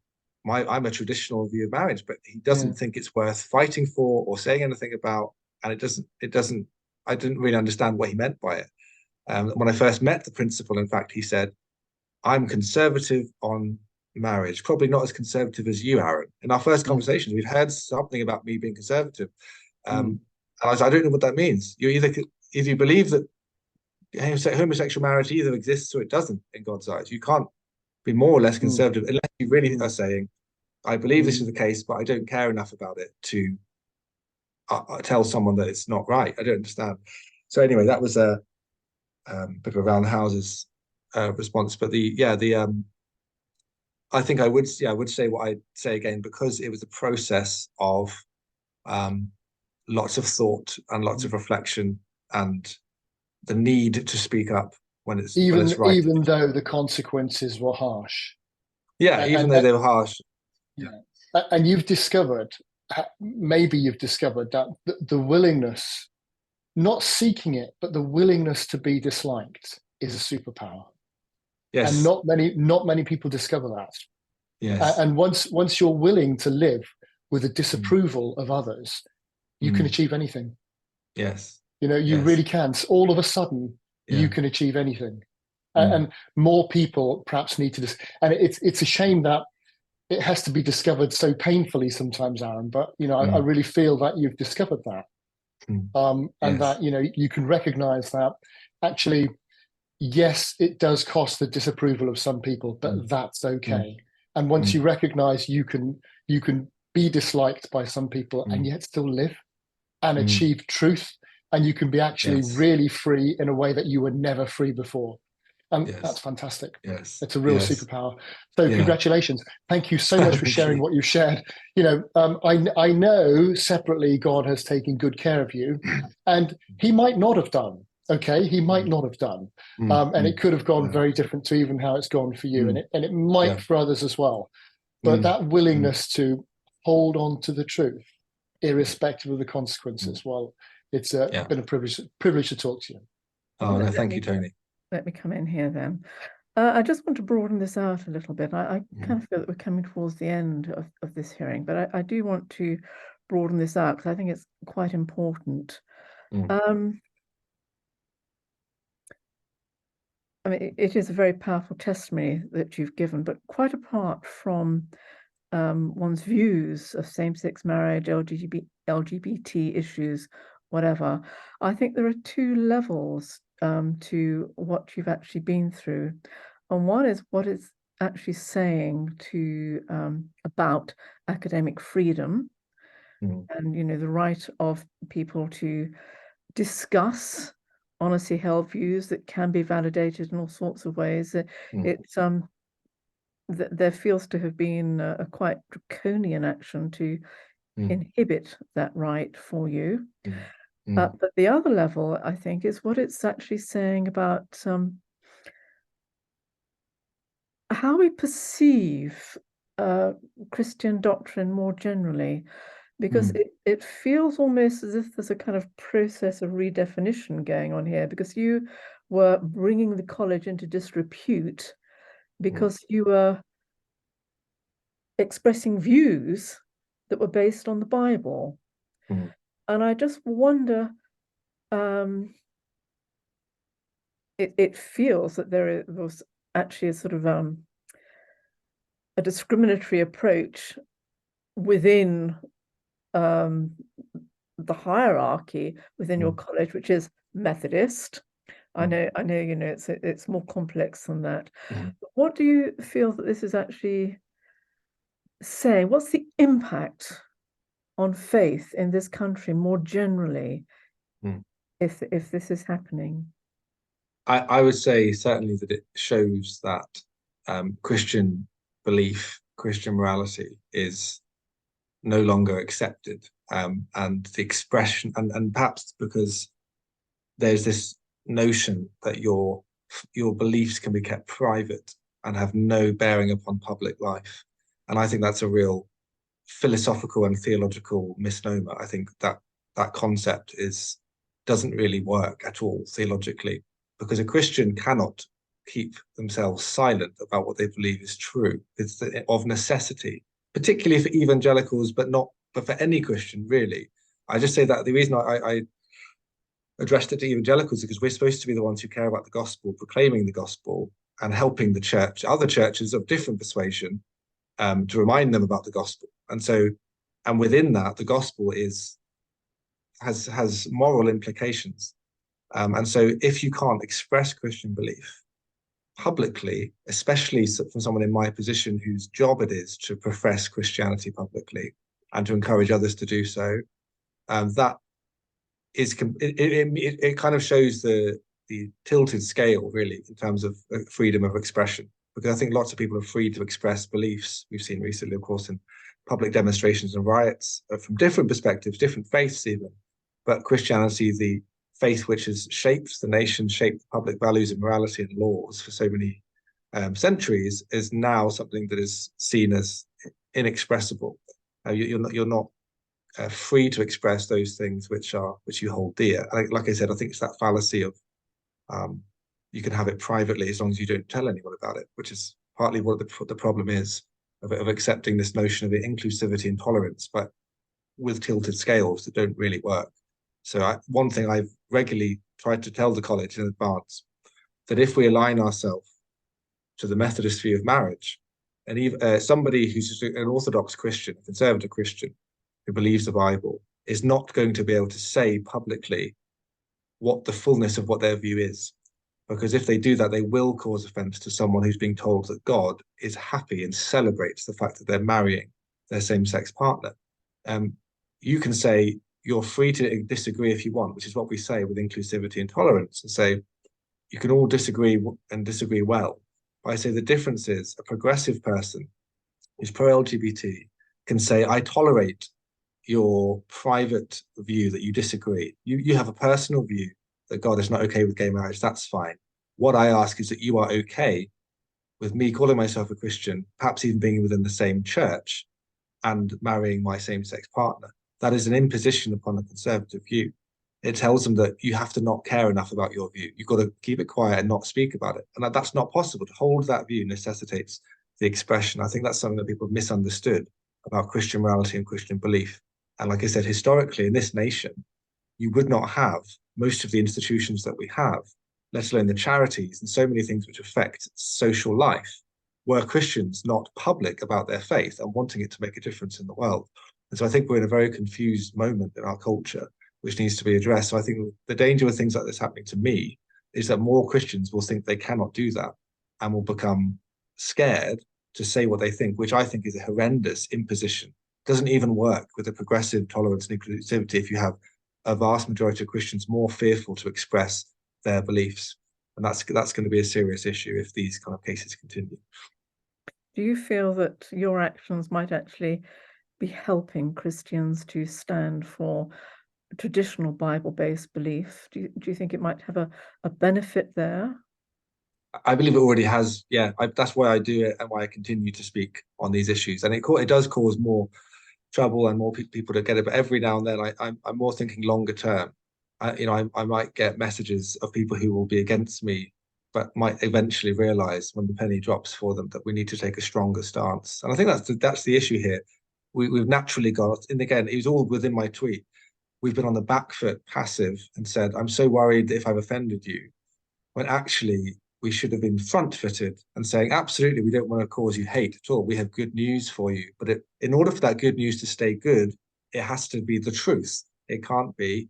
I'm a traditional view of marriage, but he doesn't think it's worth fighting for or saying anything about. And I didn't really understand what he meant by it. When I first met the principal, in fact, he said, I'm conservative on marriage, probably not as conservative as you, Aaron. In our first conversations, we'd heard something about me being conservative. And I was, I don't know what that means. You either you believe that homosexual marriage either exists or it doesn't in God's eyes. You can't be more or less conservative unless you really are saying, I believe this is the case, but I don't care enough about it to tell someone that it's not right. I don't understand. So anyway, that was a bit of around the houses response. But I think I would say what I'd say again, because it was a process of lots of thought and lots of reflection and the need to speak up when it's right. Even though the consequences were harsh. Yeah, even though they were harsh. Yeah. And you've discovered, maybe you've discovered that the willingness, not seeking it, but the willingness to be disliked is a superpower. Yes. And not many people discover that. Yes. And once you're willing to live with the disapproval of others, you can achieve anything. Yes. You really can. So all of a sudden, you can achieve anything. And more people perhaps need to and it's a shame that it has to be discovered so painfully sometimes, Aaron, but I really feel that you've discovered that. And that you can recognize that actually, yes, it does cost the disapproval of some people, but that's okay. And once you recognize you can be disliked by some people and yet still live and achieve truth, and you can be actually really free in a way that you were never free before. And that's fantastic. Yes. It's a real superpower. So congratulations. Thank you so much for sharing what you've shared. I know separately God has taken good care of you, and he might not have done. Okay, he might not have done. And it could have gone very different to even how it's gone for you. And it might for others as well. But that willingness to hold on to the truth, irrespective of the consequences, well, it's been a privilege to talk to you. Oh, no, thank you, Tony. Let me come in here then. I just want to broaden this out a little bit. I kind of feel that we're coming towards the end of this hearing, but I do want to broaden this out because I think it's quite important. I mean, it is a very powerful testimony that you've given, but quite apart from one's views of same-sex marriage, LGBT issues, whatever, I think there are two levels to what you've actually been through. And one is what it's actually saying about academic freedom and, the right of people to discuss honestly held views that can be validated in all sorts of ways. It's there feels to have been a quite draconian action to inhibit that right for you. But the other level, I think, is what it's actually saying about how we perceive Christian doctrine more generally, because it feels almost as if there's a kind of process of redefinition going on here, because you were bringing the college into disrepute because you were expressing views that were based on the Bible. And I just wonder, it feels that there was actually a sort of a discriminatory approach within the hierarchy within your college, which is Methodist. I know, it's more complex than that. But what do you feel that this is actually saying? What's the impact on faith in this country more generally if this is happening? I would say certainly that it shows that Christian belief, Christian morality is no longer accepted, and the expression, and perhaps because there's this notion that your beliefs can be kept private and have no bearing upon public life. And I think that's a real philosophical and theological misnomer. I think that concept doesn't really work at all theologically, because a Christian cannot keep themselves silent about what they believe is true. It's of necessity, particularly for evangelicals, but for any Christian, really. I just say that the reason I addressed it to evangelicals is because we're supposed to be the ones who care about the gospel, proclaiming the gospel and helping the church, other churches of different persuasion, to remind them about the gospel. And within that, the gospel has moral implications. And so if you can't express Christian belief, publicly, especially from someone in my position whose job it is to profess Christianity publicly and to encourage others to do so, that is it kind of shows the tilted scale really in terms of freedom of expression, because I think lots of people are free to express beliefs. We've seen recently, of course, in public demonstrations and riots from different perspectives, different faiths even. But Christianity, the faith which has shaped the nation, shaped public values and morality and laws for so many centuries, is now something that is seen as inexpressible. You're not free to express those things which you hold dear. Like I said, I think it's that fallacy of you can have it privately as long as you don't tell anyone about it, which is partly what the problem is of accepting this notion of inclusivity and tolerance, but with tilted scales that don't really work. So one thing I've regularly tried to tell the college in advance, that if we align ourselves to the Methodist view of marriage, and even somebody who's an Orthodox Christian, a conservative Christian, who believes the Bible, is not going to be able to say publicly what the fullness of what their view is. Because if they do that, they will cause offense to someone who's being told that God is happy and celebrates the fact that they're marrying their same-sex partner. You can say you're free to disagree if you want, which is what we say with inclusivity and tolerance, and say you can all disagree and disagree well. But I say the difference is a progressive person who's pro-LGBT can say, I tolerate your private view that you disagree. You have a personal view that God is not okay with gay marriage. That's fine. What I ask is that you are okay with me calling myself a Christian, perhaps even being within the same church and marrying my same-sex partner. That is an imposition upon a conservative view. It tells them that you have to not care enough about your view. You've got to keep it quiet and not speak about it. And that's not possible. To hold that view necessitates the expression. I think that's something that people have misunderstood about Christian morality and Christian belief. And like I said, historically in this nation, you would not have most of the institutions that we have, let alone the charities and so many things which affect social life, were Christians not public about their faith and wanting it to make a difference in the world. And so I think we're in a very confused moment in our culture, which needs to be addressed. So I think the danger of things like this happening to me is that more Christians will think they cannot do that and will become scared to say what they think, which I think is a horrendous imposition. It doesn't even work with a progressive tolerance and inclusivity if you have a vast majority of Christians more fearful to express their beliefs. And that's going to be a serious issue if these kind of cases continue. Do you feel that your actions might actually be helping Christians to stand for traditional Bible-based belief? Do you think it might have a benefit there? I believe it already has. Yeah, that's why I do it and why I continue to speak on these issues. And it does cause more trouble and more people to get it. But every now and then, I'm more thinking longer term. I might get messages of people who will be against me, but might eventually realize when the penny drops for them that we need to take a stronger stance. And I think that's the issue here. We've naturally got, and again, it was all within my tweet. We've been on the back foot, passive, and said, I'm so worried that if I've offended you, when actually we should have been front-footed and saying, absolutely, we don't want to cause you hate at all. We have good news for you. But in order for that good news to stay good, it has to be the truth. It can't be,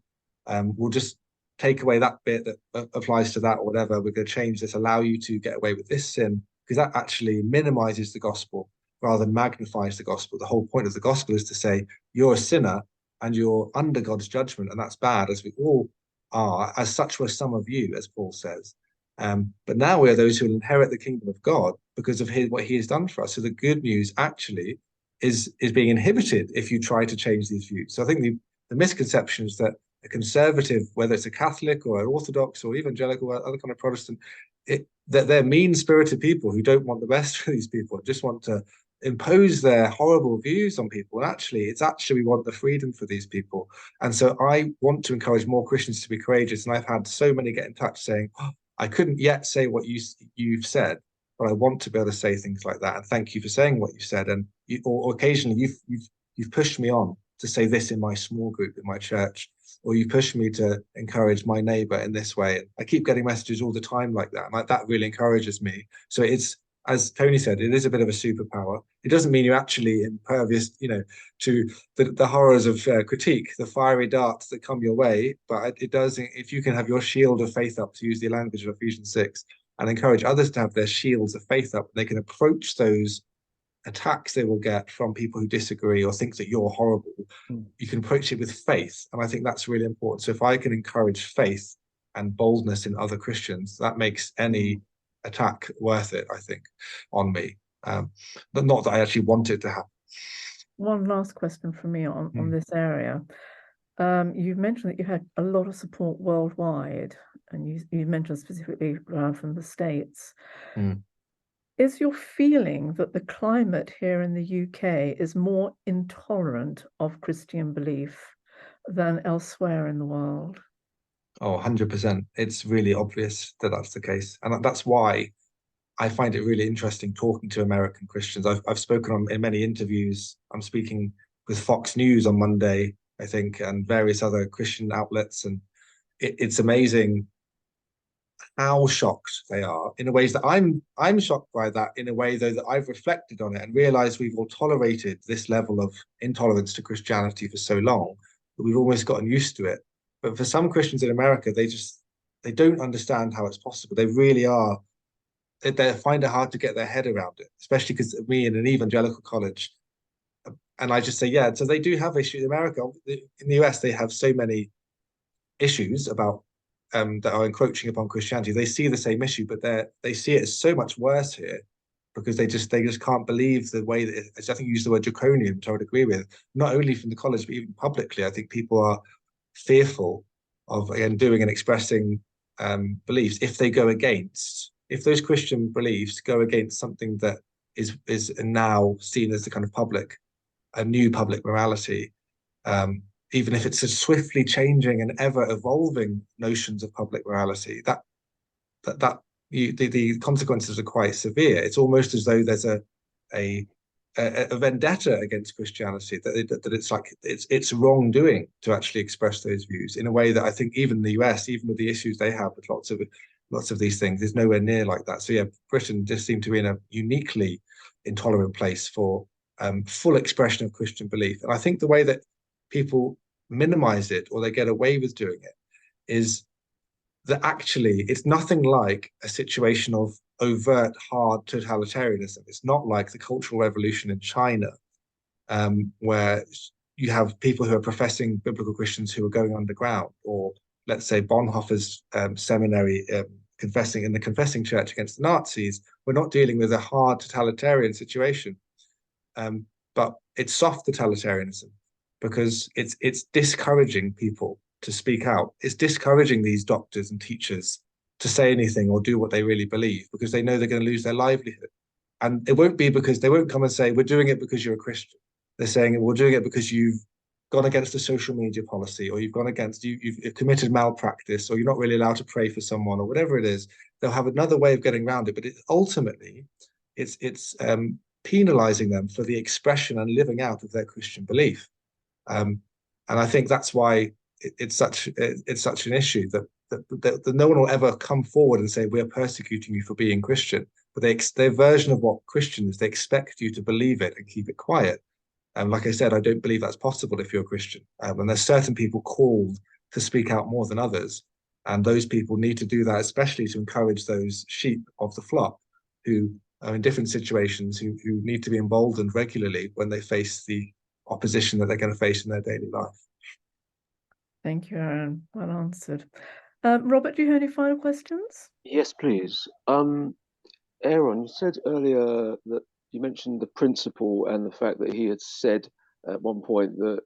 we'll just take away that bit that applies to that or whatever. We're going to change this, allow you to get away with this sin, because that actually minimizes the gospel rather than magnifies the gospel. The whole point of the gospel is to say, you're a sinner and you're under God's judgment, and that's bad, as we all are. As such were some of you, as Paul says. But now we are those who will inherit the kingdom of God because of what he has done for us. So the good news actually is being inhibited if you try to change these views. So I think the misconception is that a conservative, whether it's a Catholic or an Orthodox or evangelical or other kind of Protestant, that they're mean-spirited people who don't want the best for these people, just want to impose their horrible views on people. And actually, we want the freedom for these people. And so I want to encourage more Christians to be courageous. And I've had so many get in touch saying, oh, I couldn't yet say what you've said, but I want to be able to say things like that. And thank you for saying what you've said. And or occasionally you've pushed me on to say this in my small group in my church, or you push me to encourage my neighbor in this way. And I keep getting messages all the time like that. And that really encourages me. So it's, as Tony said, it is a bit of a superpower. It doesn't mean you're actually impervious, to the horrors of critique, the fiery darts that come your way. But it does, if you can have your shield of faith up, to use the language of Ephesians 6, and encourage others to have their shields of faith up. They can approach those attacks they will get from people who disagree or think that you're horrible. You can approach it with faith, and I think that's really important. So if I can encourage faith and boldness in other Christians, that makes any attack worth it, I think, on me. But not that I actually want it to happen. One last question from me on this area. You've mentioned that you had a lot of support worldwide, and you mentioned specifically from the States. Is your feeling that the climate here in the UK is more intolerant of Christian belief than elsewhere in the world? Oh, 100%. It's really obvious that that's the case. And that's why I find it really interesting talking to American Christians. I've spoken in many interviews. I'm speaking with Fox News on Monday, I think, and various other Christian outlets. And it's amazing how shocked they are in ways that I'm shocked by that, in a way, though, that I've reflected on it and realized we've all tolerated this level of intolerance to Christianity for so long that we've almost gotten used to it. But for some Christians in America, they don't understand how it's possible. They really are. They find it hard to get their head around it, especially because me in an evangelical college. And I just say, yeah, so they do have issues in America. In the US, they have so many issues about that are encroaching upon Christianity. They see the same issue, but they see it as so much worse here because they just can't believe the way that I think you used the word draconian, which I would agree with, not only from the college, but even publicly. I think people are fearful of, again, doing and expressing beliefs if those Christian beliefs go against something that is now seen as the kind of a new public morality. Even if it's a swiftly changing and ever evolving notions of public morality, the consequences are quite severe. It's almost as though there's a vendetta against Christianity, that it's like it's wrongdoing to actually express those views in a way that I think even the US, even with the issues they have with lots of these things, is nowhere near like that. So yeah, Britain just seemed to be in a uniquely intolerant place for full expression of Christian belief. And I think the way that people minimize it or they get away with doing it is that actually it's nothing like a situation of overt hard totalitarianism. It's not like the Cultural Revolution in China, where you have people who are professing biblical Christians who are going underground, or let's say Bonhoeffer's seminary confessing in the confessing church against the Nazis. We're not dealing with a hard totalitarian situation, but it's soft totalitarianism, because it's discouraging people to speak out. It's discouraging these doctors and teachers to say anything or do what they really believe, because they know they're going to lose their livelihood. And it won't be because they won't come and say, we're doing it because you're a Christian. They're saying, we're doing it because you've gone against a social media policy, or you've gone against, you've committed malpractice, or you're not really allowed to pray for someone, or whatever it is. They'll have another way of getting around it. But ultimately, it's penalizing them for the expression and living out of their Christian belief. And I think that's why it's such an issue that no one will ever come forward and say, we're persecuting you for being Christian. But their version of what Christian is, they expect you to believe it and keep it quiet. And like I said, I don't believe that's possible if you're a Christian. And there's certain people called to speak out more than others. And those people need to do that, especially to encourage those sheep of the flock who are in different situations, who need to be emboldened regularly when they face the opposition that they're going to face in their daily life. Thank you, Aaron. Well answered. Robert, do you have any final questions? Yes, please. Aaron, you said earlier that you mentioned the principle and the fact that he had said at one point that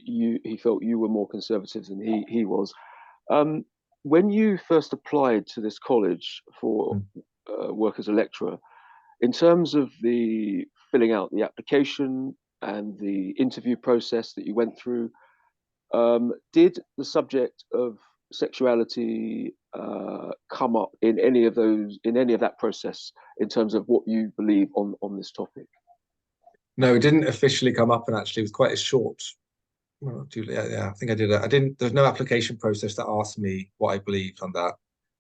he felt you were more conservative than he was. When you first applied to this college for work as a lecturer, in terms of the filling out the application and the interview process that you went through, did the subject of sexuality come up in any of that process in terms of what you believe on this topic? No, it didn't officially come up, and actually it was quite a short. Well, yeah, I think I did it. There's no application process that asked me what I believed on that,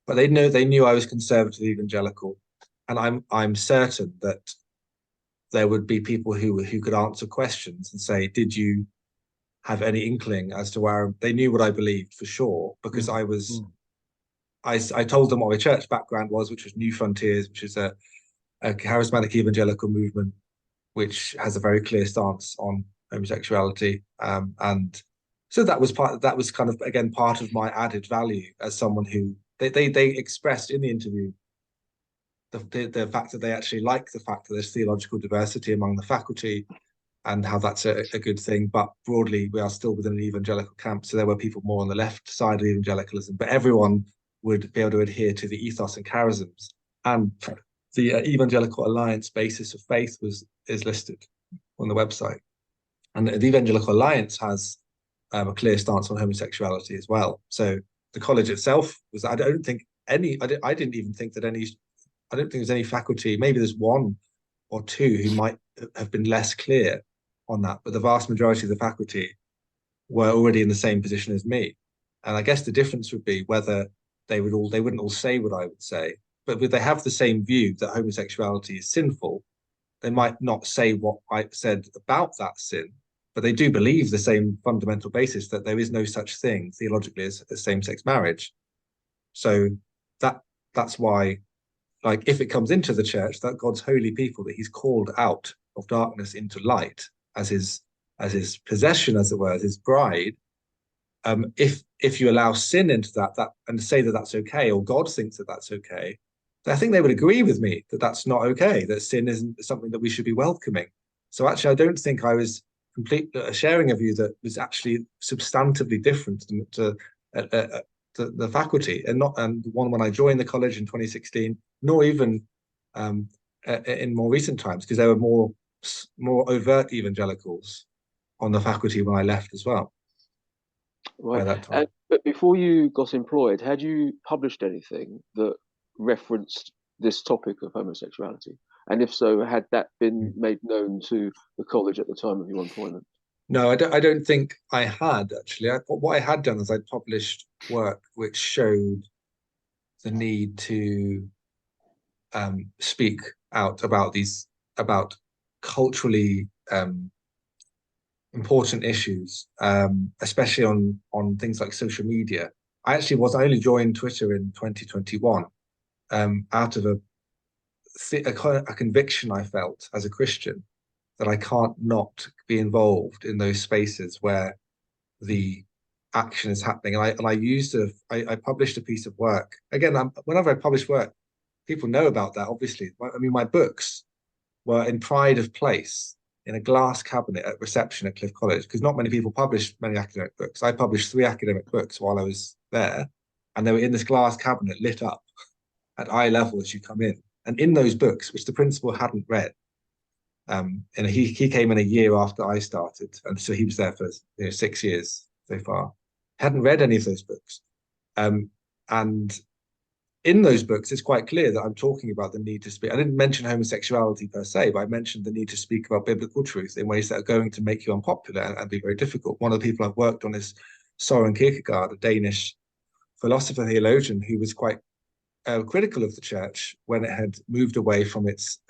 but they knew I was conservative evangelical, and I'm certain that there would be people who could answer questions and say, did you have any inkling as to where they knew what I believed for sure, because I was I told them what my church background was, which was New Frontiers, which is a charismatic evangelical movement, which has a very clear stance on homosexuality. And so that was kind of, again, part of my added value as someone who they expressed in the interview the fact that they actually like the fact that there's theological diversity among the faculty and how that's a good thing. But broadly, we are still within an evangelical camp. So there were people more on the left side of evangelicalism, but everyone would be able to adhere to the ethos and charisms. And the Evangelical Alliance basis of faith is listed on the website. And the Evangelical Alliance has a clear stance on homosexuality as well. So the college itself was, I don't think any, I didn't even think that any, I don't think there's any faculty, maybe there's one or two who might have been less clear on that, but the vast majority of the faculty were already in the same position as me. And I guess the difference would be whether they wouldn't all say what I would say, but would they have the same view that homosexuality is sinful? They might not say what I said about that sin, but they do believe the same fundamental basis that there is no such thing theologically as same-sex marriage. So that's why, like, if it comes into the church, that God's holy people, that he's called out of darkness into light as his possession, as it were, as his bride, if you allow sin into that and say that that's okay, or God thinks that that's okay, I think they would agree with me that that's not okay, that sin isn't something that we should be welcoming. So actually, I don't think I was completely sharing a view that was actually substantively different to the faculty, and the one when I joined the college in 2016, nor even in more recent times, because there were more overt evangelicals on the faculty when I left as well. Right. By that time. But before you got employed, had you published anything that referenced this topic of homosexuality? And if so, had that been made known to the college at the time of your employment? No, I don't think I had, actually. What I had done is I'd published work which showed the need to speak out about culturally important issues, especially on things like social media. I only joined Twitter in 2021 out of a conviction I felt as a Christian that I can't not be involved in those spaces where the action is happening. And I published a piece of work. Again, whenever I publish work, people know about that, obviously. I mean, my books were in pride of place in a glass cabinet at reception at Cliff College, because not many people publish many academic books. I published 3 academic books while I was there, and they were in this glass cabinet lit up at eye level as you come in. And in those books, which the principal hadn't read, and he came in a year after I started, and so he was there for 6 years so far. Hadn't read any of those books, and in those books, it's quite clear that I'm talking about the need to speak. I didn't mention homosexuality per se, but I mentioned the need to speak about biblical truth in ways that are going to make you unpopular and be very difficult. One of the people I've worked on is Søren Kierkegaard, a Danish philosopher theologian who was quite critical of the church when it had moved away from its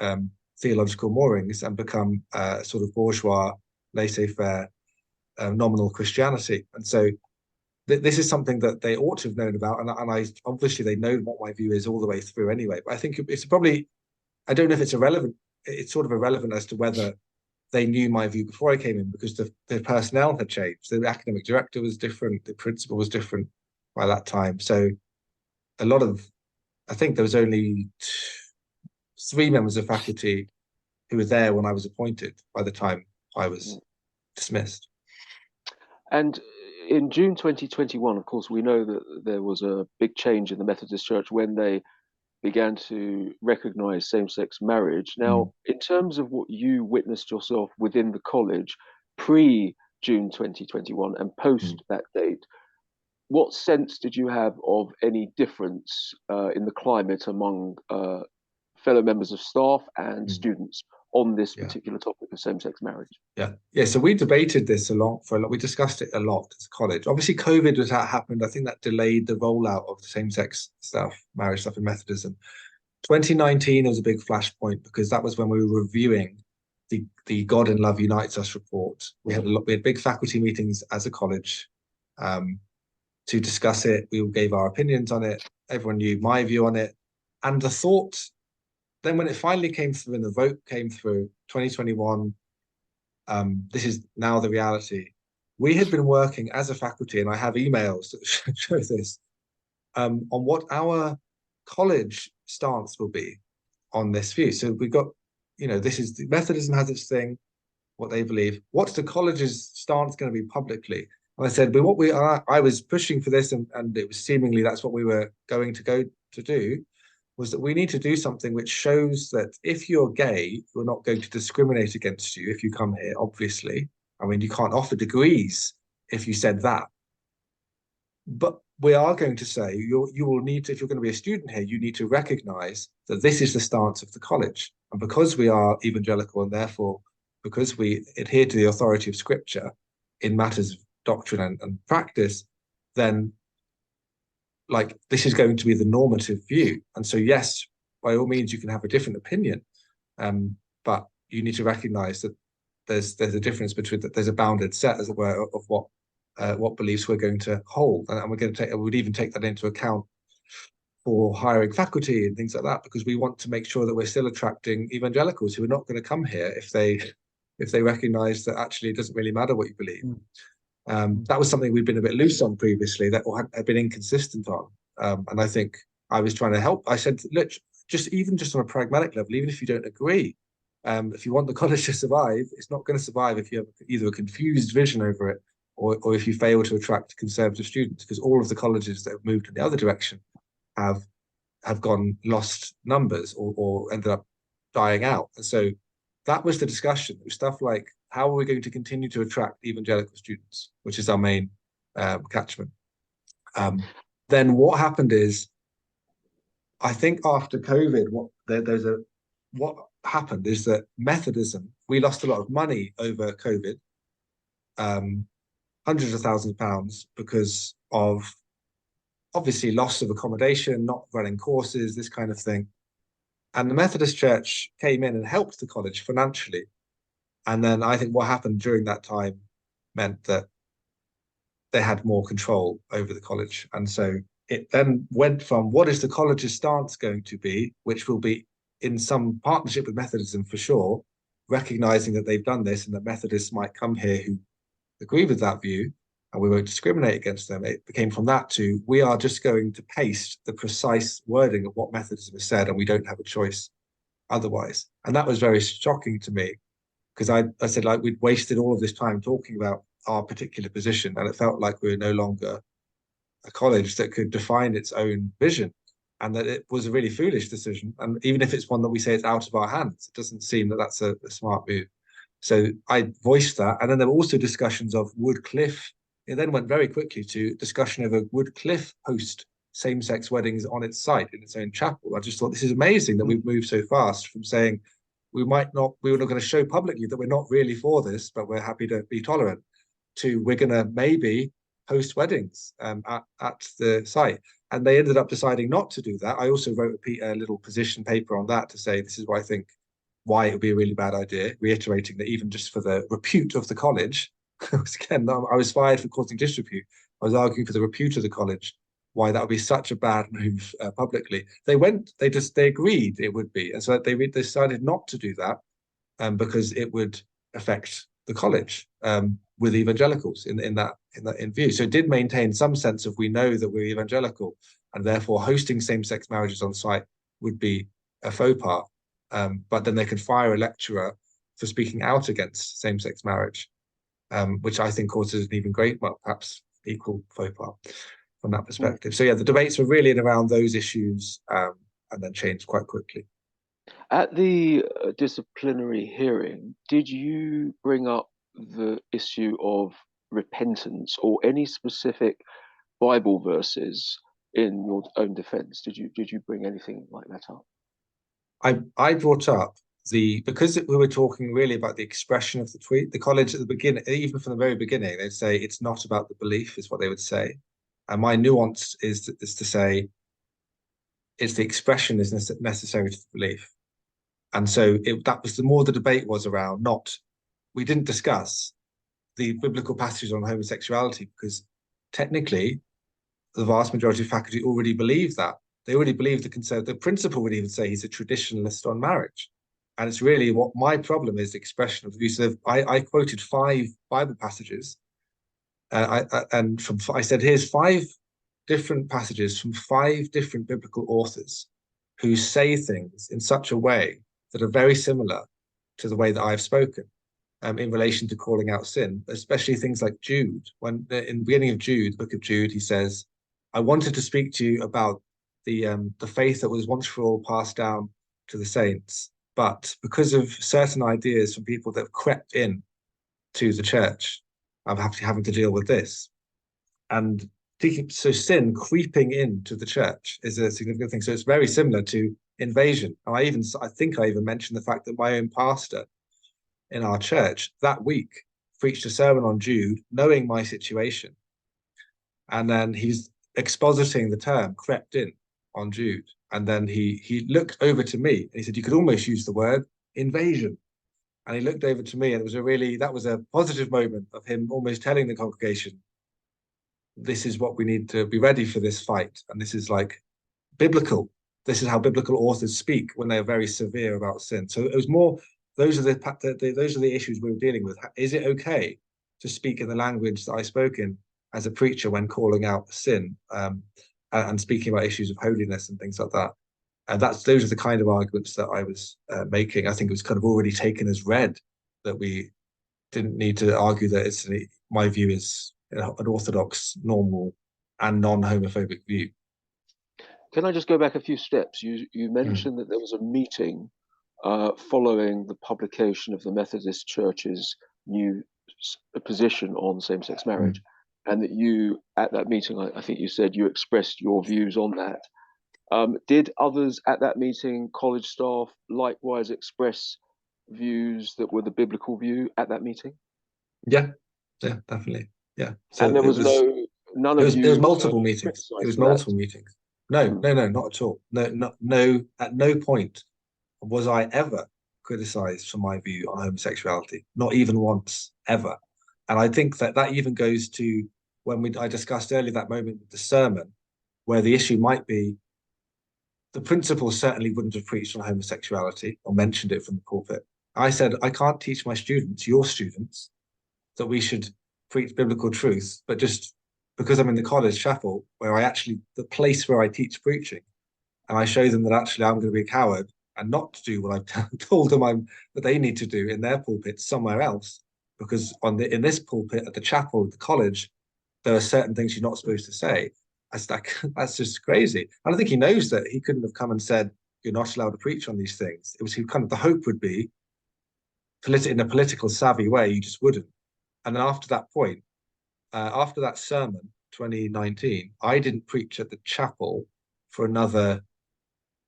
theological moorings and become sort of bourgeois, laissez-faire, nominal Christianity. And so this is something that they ought to have known about, and I obviously they know what my view is all the way through anyway. But I think it's probably, I don't know if it's irrelevant. It's sort of irrelevant as to whether they knew my view before I came in, because the personnel had changed. The academic director was different, the principal was different by that time. So I think there was only 3 members of faculty who were there when I was appointed by the time I was dismissed. And in June 2021, of course, we know that there was a big change in the Methodist Church when they began to recognize same-sex marriage. Now, in terms of what you witnessed yourself within the college pre-June 2021 and post that date, what sense did you have of any difference in the climate among fellow members of staff and students on this particular topic of same-sex marriage? Yeah. So we debated this a lot. We discussed it a lot as a college. Obviously, COVID was happened. I think that delayed the rollout of the same-sex stuff, marriage stuff in Methodism. 2019 was a big flashpoint because that was when we were reviewing the God in Love Unites Us report. We had big faculty meetings as a college. to discuss it. We all gave our opinions on it. Everyone knew my view on it. And the thought, then when it finally came through and the vote came through, 2021, this is now the reality. We had been working as a faculty, and I have emails that show this, on what our college stance will be on this view. So we got, this is, Methodism has its thing, what they believe. What's the college's stance going to be publicly? And I said, but what I was pushing for this, and it was seemingly that's what we were going to go to do, was that we need to do something which shows that if you're gay, we're not going to discriminate against you if you come here, obviously. I mean, you can't offer degrees if you said that. But we are going to say you will need to, if you're going to be a student here, you need to recognize that this is the stance of the college. And because we are evangelical, and therefore because we adhere to the authority of Scripture in matters of doctrine and practice, then this is going to be the normative view. And so, yes, by all means, you can have a different opinion, but you need to recognize that there's a difference between that. There's a bounded set, as it were, of what beliefs we're going to hold, and we're going to take. We would even take that into account for hiring faculty and things like that, because we want to make sure that we're still attracting evangelicals who are not going to come here if they recognize that actually it doesn't really matter what you believe. That was something we've been a bit loose on previously, that had been inconsistent on, and I think I was trying to help. I said, look, just on a pragmatic level, even if you don't agree, if you want the college to survive, it's not going to survive if you have either a confused vision over it, or if you fail to attract conservative students, because all of the colleges that have moved in the other direction have lost numbers or ended up dying out. And so that was the discussion. It was stuff like, how are we going to continue to attract evangelical students, which is our main catchment. Then what happened is, I think after COVID, what happened is that Methodism, we lost a lot of money over COVID, hundreds of thousands of pounds, because of obviously loss of accommodation, not running courses, this kind of thing. And the Methodist Church came in and helped the college financially. And then I think what happened during that time meant that they had more control over the college. And so it then went from, what is the college's stance going to be, which will be in some partnership with Methodism for sure, recognizing that they've done this and that Methodists might come here who agree with that view, and we won't discriminate against them. It became from that to, we are just going to paste the precise wording of what Methodism has said, and we don't have a choice otherwise. And that was very shocking to me, because I said, we'd wasted all of this time talking about our particular position, and it felt like we were no longer a college that could define its own vision, and that it was a really foolish decision. And even if it's one that we say it's out of our hands, it doesn't seem that that's a smart move. So I voiced that. And then there were also discussions of Woodcliff. It then went very quickly to discussion of a Woodcliff host same-sex weddings on its site, in its own chapel. I just thought, this is amazing that we've moved so fast from saying we were not going to show publicly that we're not really for this, but we're happy to be tolerant, to we're going to maybe host weddings at the site. And they ended up deciding not to do that. I also wrote a little position paper on that to say, this is what I think, why it would be a really bad idea, reiterating that even just for the repute of the college, again, I was fired for causing disrepute. I was arguing for the repute of the college, why that would be such a bad move publicly. They agreed it would be. And so they decided not to do that because it would affect the college with evangelicals in view. So it did maintain some sense of, we know that we're evangelical, and therefore hosting same-sex marriages on site would be a faux pas. But then they could fire a lecturer for speaking out against same-sex marriage, which I think causes an even perhaps equal faux pas from that perspective. So yeah, the debates were really around those issues, and then changed quite quickly. At the disciplinary hearing, did you bring up the issue of repentance or any specific Bible verses in your own defense? Did you bring anything like that up? I brought up because we were talking really about the expression of the tweet. The college at the beginning, even from the very beginning, they'd say it's not about the belief, is what they would say. And my nuance is to say it's the expression is necessary to the belief. And so that was the more the debate was around, we didn't discuss the biblical passages on homosexuality, because technically the vast majority of faculty already believe that. They already believe the principal would even say he's a traditionalist on marriage. And it's really what my problem is, the expression of views. So I quoted 5 Bible passages. I said, here's 5 different passages from 5 different biblical authors who say things in such a way that are very similar to the way that I've spoken in relation to calling out sin, especially things like Jude. When in the beginning of Jude, the book of Jude, he says, I wanted to speak to you about the faith that was once for all passed down to the saints, but because of certain ideas from people that have crept in to the church, I'm having to deal with this. And so sin creeping into the church is a significant thing. So it's very similar to invasion. And I think I even mentioned the fact that my own pastor in our church that week preached a sermon on Jude, knowing my situation. And then he's expositing the term crept in on Jude. And then he looked over to me and he said, you could almost use the word invasion. And he looked over to me, and that was a positive moment of him almost telling the congregation, this is what we need to be ready for this fight. And this is like biblical. This is how biblical authors speak when they are very severe about sin. So it was more, those are the issues we were dealing with. Is it okay to speak in the language that I spoke in as a preacher when calling out sin and speaking about issues of holiness and things like that? And those are the kind of arguments that I was making. I think it was kind of already taken as read that we didn't need to argue that my view is an orthodox, normal, and non-homophobic view. Can I just go back a few steps? You mentioned that there was a meeting following the publication of the Methodist Church's new position on same-sex marriage, and that you, at that meeting, I think you said you expressed your views on that. Did others at that meeting, college staff, likewise express views that were the biblical view at that meeting? Yeah, definitely. Yeah. So and there was none of you. There was multiple meetings. It was multiple meetings. No, not at all. No. At no point was I ever criticized for my view on homosexuality. Not even once, ever. And I think that even goes to when I discussed earlier that moment with the sermon, where the issue might be the principal certainly wouldn't have preached on homosexuality or mentioned it from the pulpit. I said, I can't teach my students, your students, that we should preach biblical truth, but just because I'm in the college chapel, the place where I teach preaching, and I show them that actually I'm going to be a coward and not to do what I've told them that they need to do in their pulpit somewhere else, because in this pulpit at the chapel at the college, there are certain things you're not supposed to say. That's just crazy. And I think he knows that. He couldn't have come and said, you're not allowed to preach on these things. It was kind of the hope would be, in a political savvy way, you just wouldn't. And then after that point, after that sermon, 2019, I didn't preach at the chapel for another,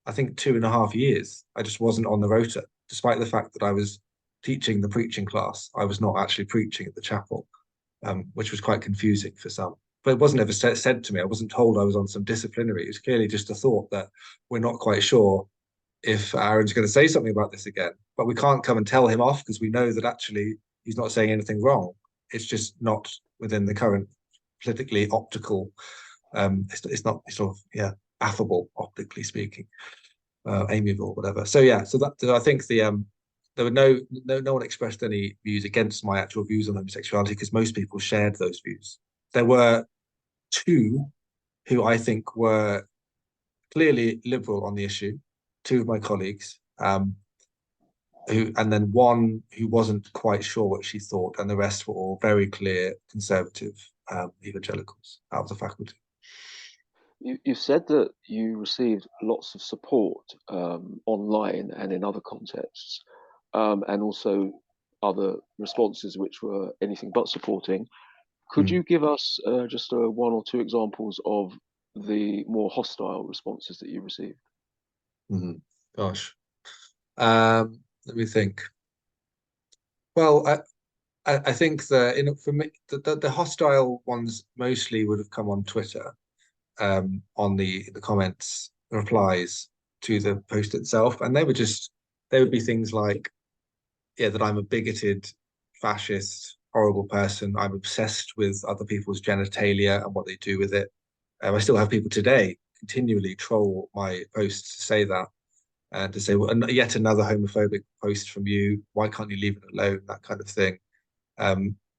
I think, 2.5 years. I just wasn't on the rota, despite the fact that I was teaching the preaching class. I was not actually preaching at the chapel, which was quite confusing for some. But it wasn't ever said to me. I wasn't told I was on some disciplinary. It was clearly just a thought that we're not quite sure if Aaron's going to say something about this again. But we can't come and tell him off because we know that actually he's not saying anything wrong. It's just not within the current politically optical. It's not sort of affable, optically speaking, amiable, whatever. So I think there were no one expressed any views against my actual views on homosexuality because most people shared those views. There were 2 who I think were clearly liberal on the issue, 2 of my colleagues, and then one who wasn't quite sure what she thought, and the rest were all very clear conservative evangelicals out of the faculty. You said that you received lots of support online and in other contexts, and also other responses which were anything but supporting. Could you give us just 1 or 2 examples of the more hostile responses that you received? Gosh, let me think. Well, I think for me, the hostile ones mostly would have come on Twitter, on the comments, replies to the post itself, and they would be things like, that I'm a bigoted, fascist, horrible person. I'm obsessed with other people's genitalia and what they do with it. I still have people today continually troll my posts to say that, and to say, well, yet another homophobic post from you. Why can't you leave it alone? That kind of thing.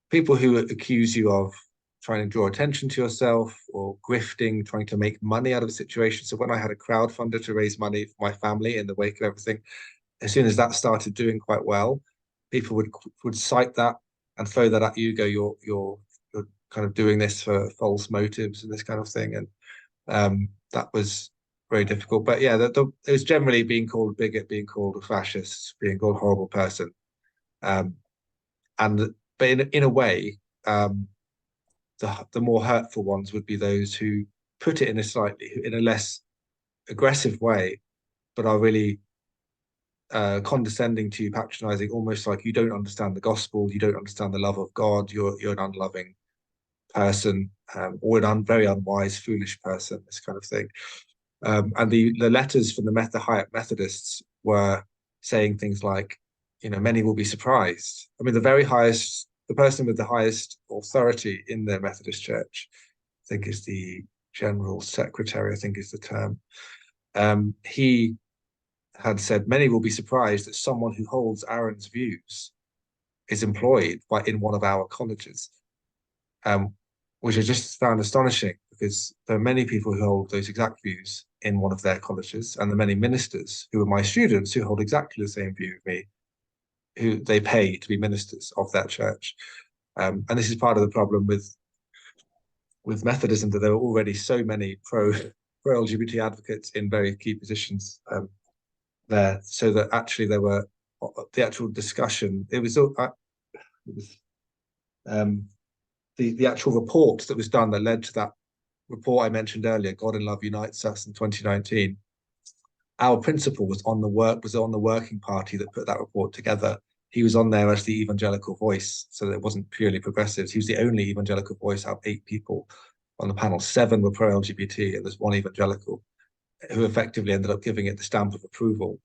People who accuse you of trying to draw attention to yourself or grifting, trying to make money out of a situation. So when I had a crowdfunder to raise money for my family in the wake of everything, as soon as that started doing quite well, people would cite that and throw that at you, go, you're kind of doing this for false motives and this kind of thing. And that was very difficult. But yeah, it was generally being called a bigot, being called a fascist, being called a horrible person. But in a way, the more hurtful ones would be those who put it in a less aggressive way, but are really condescending to you, patronizing, almost like you don't understand the gospel, you don't understand the love of God, you're an unloving person, or an very unwise, foolish person, this kind of thing. And the letters from the high-up Methodists were saying things like, many will be surprised. I mean, the person with the highest authority in the Methodist Church, I think is the general secretary, I think is the term. He had said, many will be surprised that someone who holds Aaron's views is employed in one of our colleges, which I just found astonishing, because there are many people who hold those exact views in one of their colleges, and the many ministers who are my students who hold exactly the same view of me, who they pay to be ministers of that church. And this is part of the problem with Methodism, that there are already so many pro-LGBT advocates in very key positions there, so that actually there were the actual discussion. It was the actual report that was done that led to that report I mentioned earlier, God in Love Unites Us, in 2019. Our principal was on the working party that put that report together. He was on there as the evangelical voice, so that it wasn't purely progressives. He was the only evangelical voice out of 8 people on the panel. 7 were pro-LGBT, and there's 1 evangelical, who effectively ended up giving it the stamp of approval,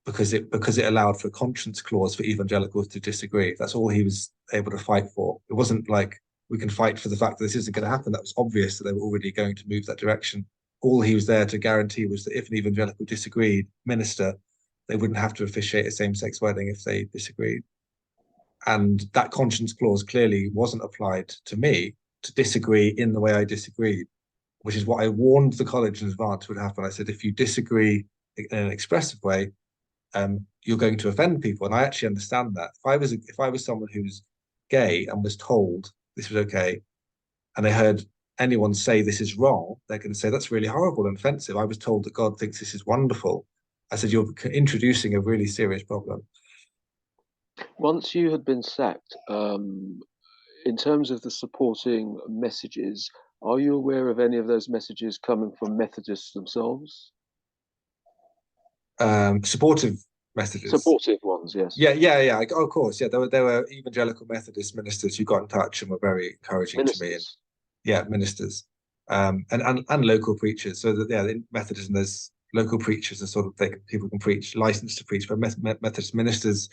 because it allowed for a conscience clause for evangelicals to disagree. That's all he was able to fight for. It wasn't like, we can fight for the fact that this isn't going to happen. That was obvious that they were already going to move that direction. All he was there to guarantee was that if an evangelical disagreed, minister, they wouldn't have to officiate a same-sex wedding if they disagreed. And that conscience clause clearly wasn't applied to me to disagree in the way I disagreed, which is what I warned the college in advance would happen. I said, if you disagree in an expressive way, you're going to offend people. And I actually understand that. If I was someone who's gay and was told this was okay, and they heard anyone say this is wrong, they're going to say that's really horrible and offensive. I was told that God thinks this is wonderful. I said, you're introducing a really serious problem. Once you had been sacked, in terms of the supporting messages, are you aware of any of those messages coming from Methodists themselves? Supportive messages. Supportive ones, yes. Yeah. Of course, yeah. There were evangelical Methodist ministers who got in touch and were very encouraging to me. And, yeah, ministers, and local preachers. So that in Methodism, there's local preachers, and sort of people can preach, licensed to preach. But Methodist ministers,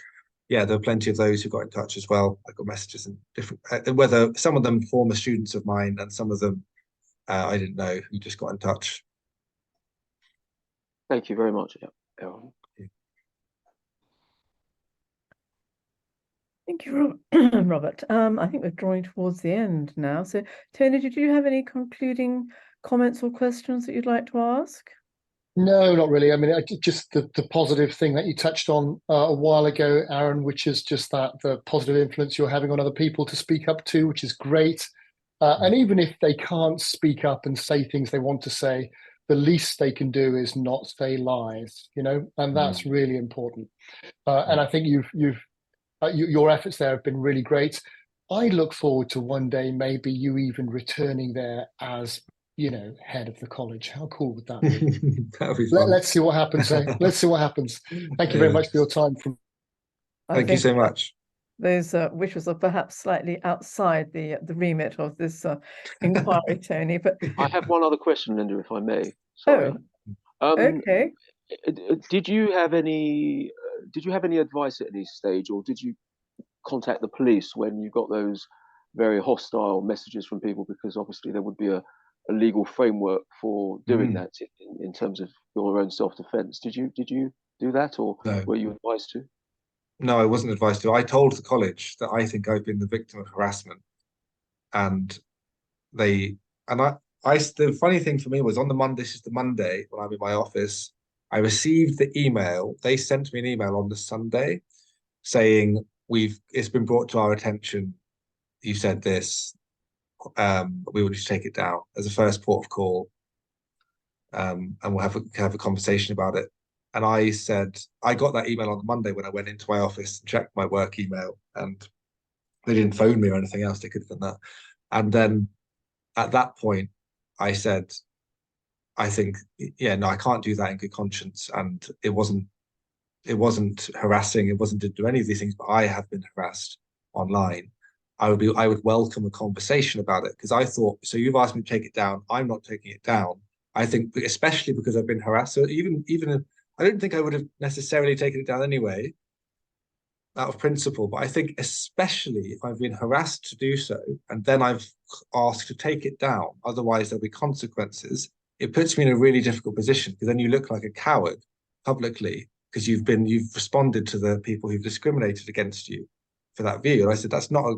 yeah, there were plenty of those who got in touch as well. I got messages and different, whether some of them former students of mine, and some of them I didn't know, who just got in touch. Thank you very much, Aaron. Thank you, Robert. I think we're drawing towards the end now. So, Tony, did you have any concluding comments or questions that you'd like to ask? No, not really. I mean, just the positive thing that you touched on a while ago, Aaron, which is just that the positive influence you're having on other people to speak up to, which is great. And even if they can't speak up and say things they want to say, the least they can do is not say lies, and that's really important. And I think your efforts there have been really great. I look forward to one day maybe you even returning there as head of the college. How cool would that be? That'd be fun. Let's see what happens. Let's see what happens. Thank you very much for your time. Thank you so much. Those wishes are perhaps slightly outside the remit of this inquiry, Tony. But I have one other question, Linda, if I may. Sorry. Okay. Did you have any advice at any stage, or did you contact the police when you got those very hostile messages from people? Because obviously there would be a a legal framework for doing that in terms of your own self-defense. Did you do that, or No. were you advised to? No, I wasn't advised to. I told the college that I think I've been the victim of harassment, and they and I the funny thing for me was on the Monday, this is the Monday when I'm in my office, I received the email. They sent me an email on the Sunday saying it's been brought to our attention. You said this. We will just take it down as a first port of call, and we'll have a conversation about it. And I said I got that email on the Monday when I went into my office and checked my work email, and they didn't phone me or anything else. They could have done that. And then at that point, I said, I think, yeah, no, I can't do that in good conscience. And it wasn't harassing. It wasn't to do any of these things, but I have been harassed online. I would welcome a conversation about it, because I thought, so you've asked me to take it down. I'm not taking it down. I think, especially because I've been harassed. So even I don't think I would have necessarily taken it down anyway, out of principle. But I think especially if I've been harassed to do so, and then I've asked to take it down, otherwise there'll be consequences. It puts me in a really difficult position, because then you look like a coward publicly, because you've responded to the people who've discriminated against you for that view. And I said, that's not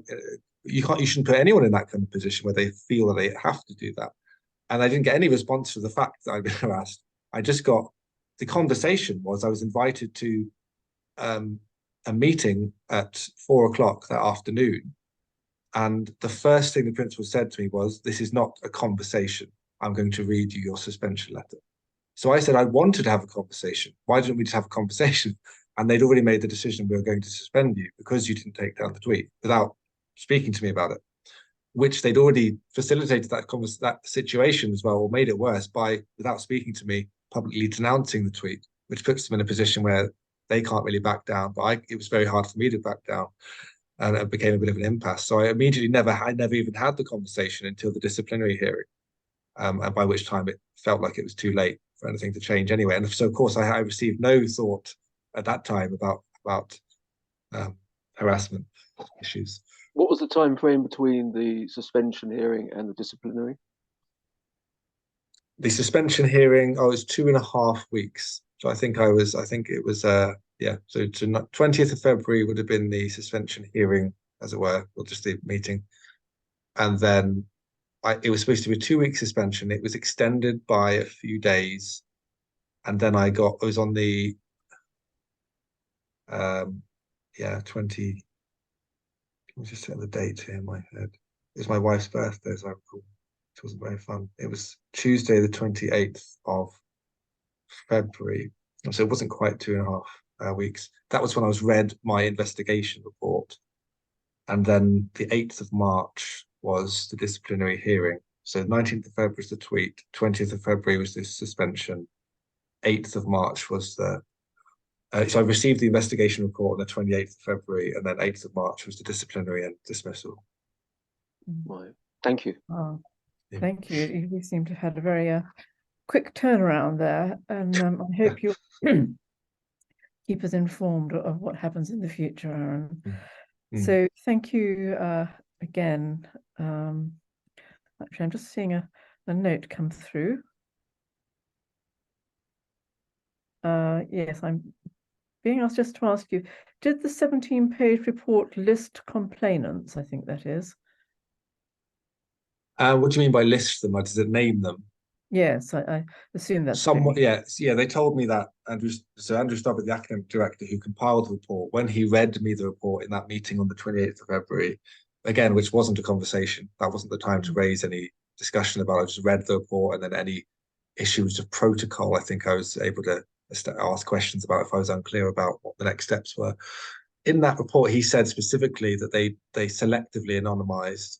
you shouldn't put anyone in that kind of position where they feel that they have to do that. And I didn't get any response to the fact that I'd been harassed. I just got the conversation was I was invited to a meeting at 4 o'clock that afternoon. And the first thing the principal said to me was, this is not a conversation. I'm going to read you your suspension letter. So I said, I wanted to have a conversation. Why didn't we just have a conversation? And they'd already made the decision we were going to suspend you because you didn't take down the tweet without speaking to me about it, which they'd already facilitated that situation as well, or made it worse by, without speaking to me, publicly denouncing the tweet, which puts them in a position where they can't really back down. But it was very hard for me to back down, and it became a bit of an impasse. So I never even had the conversation until the disciplinary hearing, and by which time it felt like it was too late for anything to change anyway. And so, of course, I received no thought at that time about harassment issues. What was the time frame between the suspension hearing and the disciplinary? The suspension hearing, it was 2.5 weeks. So I think it was, yeah. So 20th of February would have been the suspension hearing, as it were, or just the meeting. And then it was supposed to be a 2-week suspension. It was extended by a few days. And then I was on the, 20, let me just set the date here in my head. It was my wife's birthday, as I recall. It wasn't very fun. It was Tuesday, the 28th of February. So it wasn't quite 2.5 weeks. That was when I was read my investigation report. And then the 8th of March was the disciplinary hearing. So 19th of February was the tweet, 20th of February was the suspension, 8th of March was the so I received the investigation report on the 28th of February, and then 8th of March was the disciplinary and dismissal. Right. Thank you. Oh, yeah. Thank you. You seem to have had a very quick turnaround there, and I hope you keep us informed of what happens in the future, Aaron. So thank you again. Actually, I'm just seeing a note come through. Yes, I'm being asked just to ask you, did the 17-page report list complainants? I think that is. What do you mean by list them? Does it name them? Yes, I assume that's somewhat. Yeah, they told me that Andrew Stobbart, the academic director who compiled the report, when he read me the report in that meeting on the 28th of February, again, which wasn't a conversation, that wasn't the time to raise any discussion about it. I just read the report, and then any issues of protocol, I think I was able to ask questions about if I was unclear about what the next steps were. In that report, he said specifically that they selectively anonymized.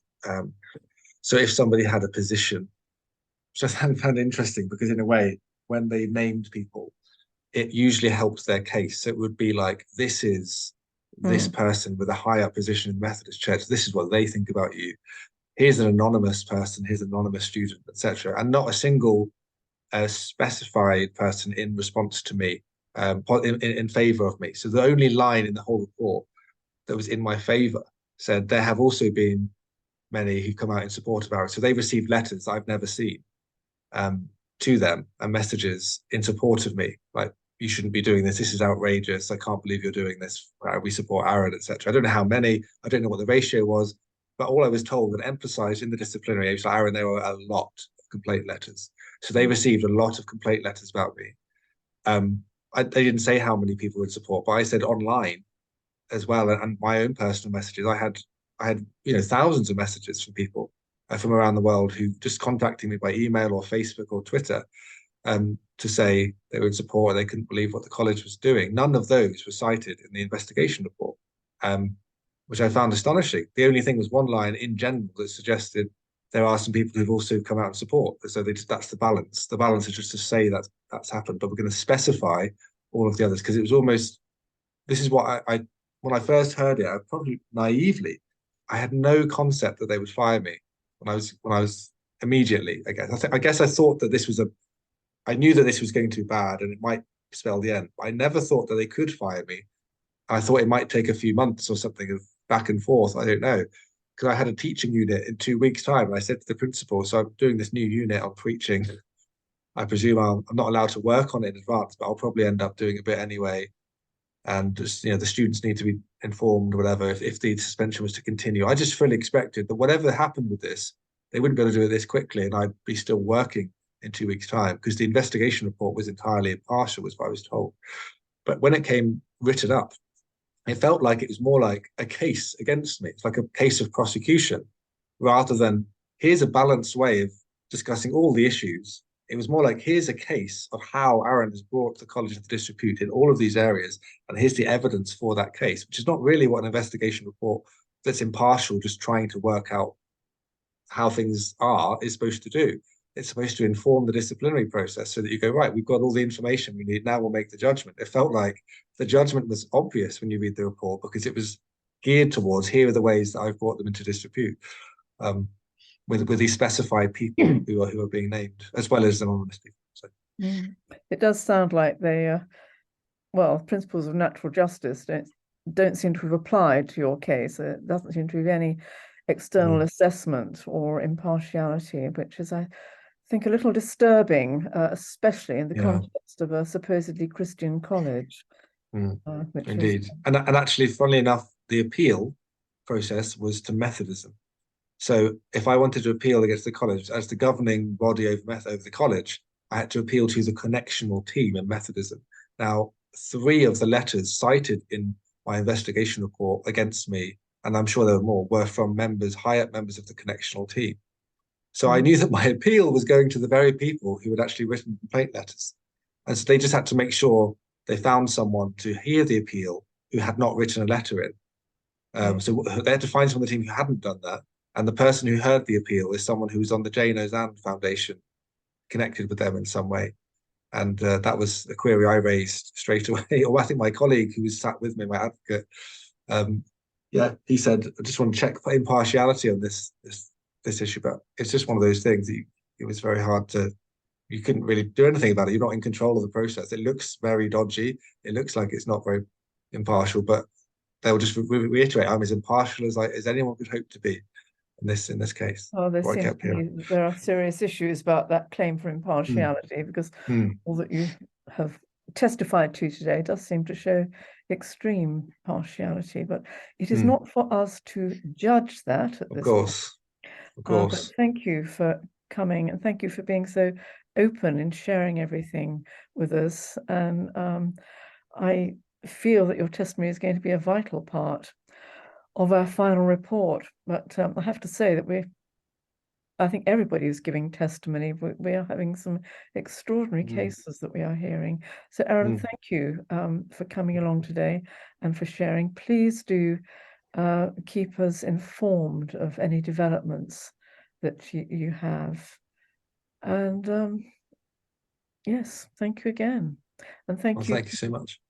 So if somebody had a position, which I found interesting, because in a way, when they named people, it usually helped their case. So it would be like, this is this person with a high up position in the Methodist Church. This is what they think about you. Here's an anonymous person. Here's an anonymous student, etc. And not a single specified person in response to me, in favor of me. So the only line in the whole report that was in my favor said, there have also been many who come out in support of Aaron. So they received letters I've never seen to them, and messages in support of me, like, you shouldn't be doing this. This is outrageous. I can't believe you're doing this. We support Aaron, etc. I don't know how many. I don't know what the ratio was, but all I was told and emphasized in the disciplinary age, like Aaron, there were a lot of complaint letters. So they received a lot of complaint letters about me. They didn't say how many people would support, but I said online as well, and my own personal messages. I had thousands of messages from people from around the world who just contacting me by email or Facebook or Twitter to say they were in support. They couldn't believe what the college was doing. None of those were cited in the investigation report, which I found astonishing. The only thing was one line in general that suggested there are some people who've also come out and support. So that's the balance. The balance is just to say that that's happened, but we're going to specify all of the others, because it was almost, this is what I when I first heard it, I probably naively, I had no concept that they would fire me when I was immediately, I guess I thought that this was I knew that this was going to be bad and it might spell the end. But I never thought that they could fire me. I thought it might take a few months or something of back and forth. I don't know. Because I had a teaching unit in 2 weeks' time. And I said to the principal, so I'm doing this new unit on preaching. I presume I'm not allowed to work on it in advance, but I'll probably end up doing a bit anyway. And just, the students need to be informed, whatever, if the suspension was to continue. I just fully expected that whatever happened with this, they wouldn't be able to do it this quickly, and I'd be still working in 2 weeks' time, because the investigation report was entirely impartial, was what I was told. But when it came written up, it felt like it was more like a case against me. It's like a case of prosecution, rather than here's a balanced way of discussing all the issues. It was more like, here's a case of how Aaron has brought the college into disrepute in all of these areas, and here's the evidence for that case, which is not really what an investigation report that's impartial, just trying to work out how things are, is supposed to do. It's supposed to inform the disciplinary process so that you go, right, we've got all the information we need, now we'll make the judgment. It felt like the judgment was obvious when you read the report, because it was geared towards, here are the ways that I've brought them into disrepute, with these specified people who are being named, as well as anonymous people. So. It does sound like they, principles of natural justice don't seem to have applied to your case. There doesn't seem to be any external assessment or impartiality, which is, I think, a little disturbing, especially in the context of a supposedly Christian college. Indeed. And actually, funnily enough, the appeal process was to Methodism. So if I wanted to appeal against the college, as the governing body over the college, I had to appeal to the connectional team in Methodism. Now, 3 of the letters cited in my investigation report against me, and I'm sure there were more, were from high-up members of the connectional team. So I knew that my appeal was going to the very people who had actually written complaint letters. And so they just had to make sure they found someone to hear the appeal who had not written a letter in. So they had to find someone on the team who hadn't done that. And the person who heard the appeal is someone who was on the Jane Ozanne Foundation, connected with them in some way. And that was a query I raised straight away. Or I think my colleague who was sat with me, my advocate, he said, I just want to check for impartiality on this issue. But it's just one of those things that it was very hard you couldn't really do anything about it. You're not in control of the process. It looks very dodgy. It looks like it's not very impartial, but they'll just reiterate, I'm as impartial as anyone could hope to be in this case. Well, there are serious issues about that claim for impartiality, because all that you have testified to today does seem to show extreme partiality, but it is not for us to judge that at this point. Of course. But thank you for coming, and thank you for being so open in sharing everything with us. And I feel that your testimony is going to be a vital part of our final report. But I have to say that I think everybody is giving testimony. We are having some extraordinary cases that we are hearing. So Aaron, thank you for coming along today and for sharing. Please do keep us informed of any developments that you have. And yes, thank you again. And thank you so much.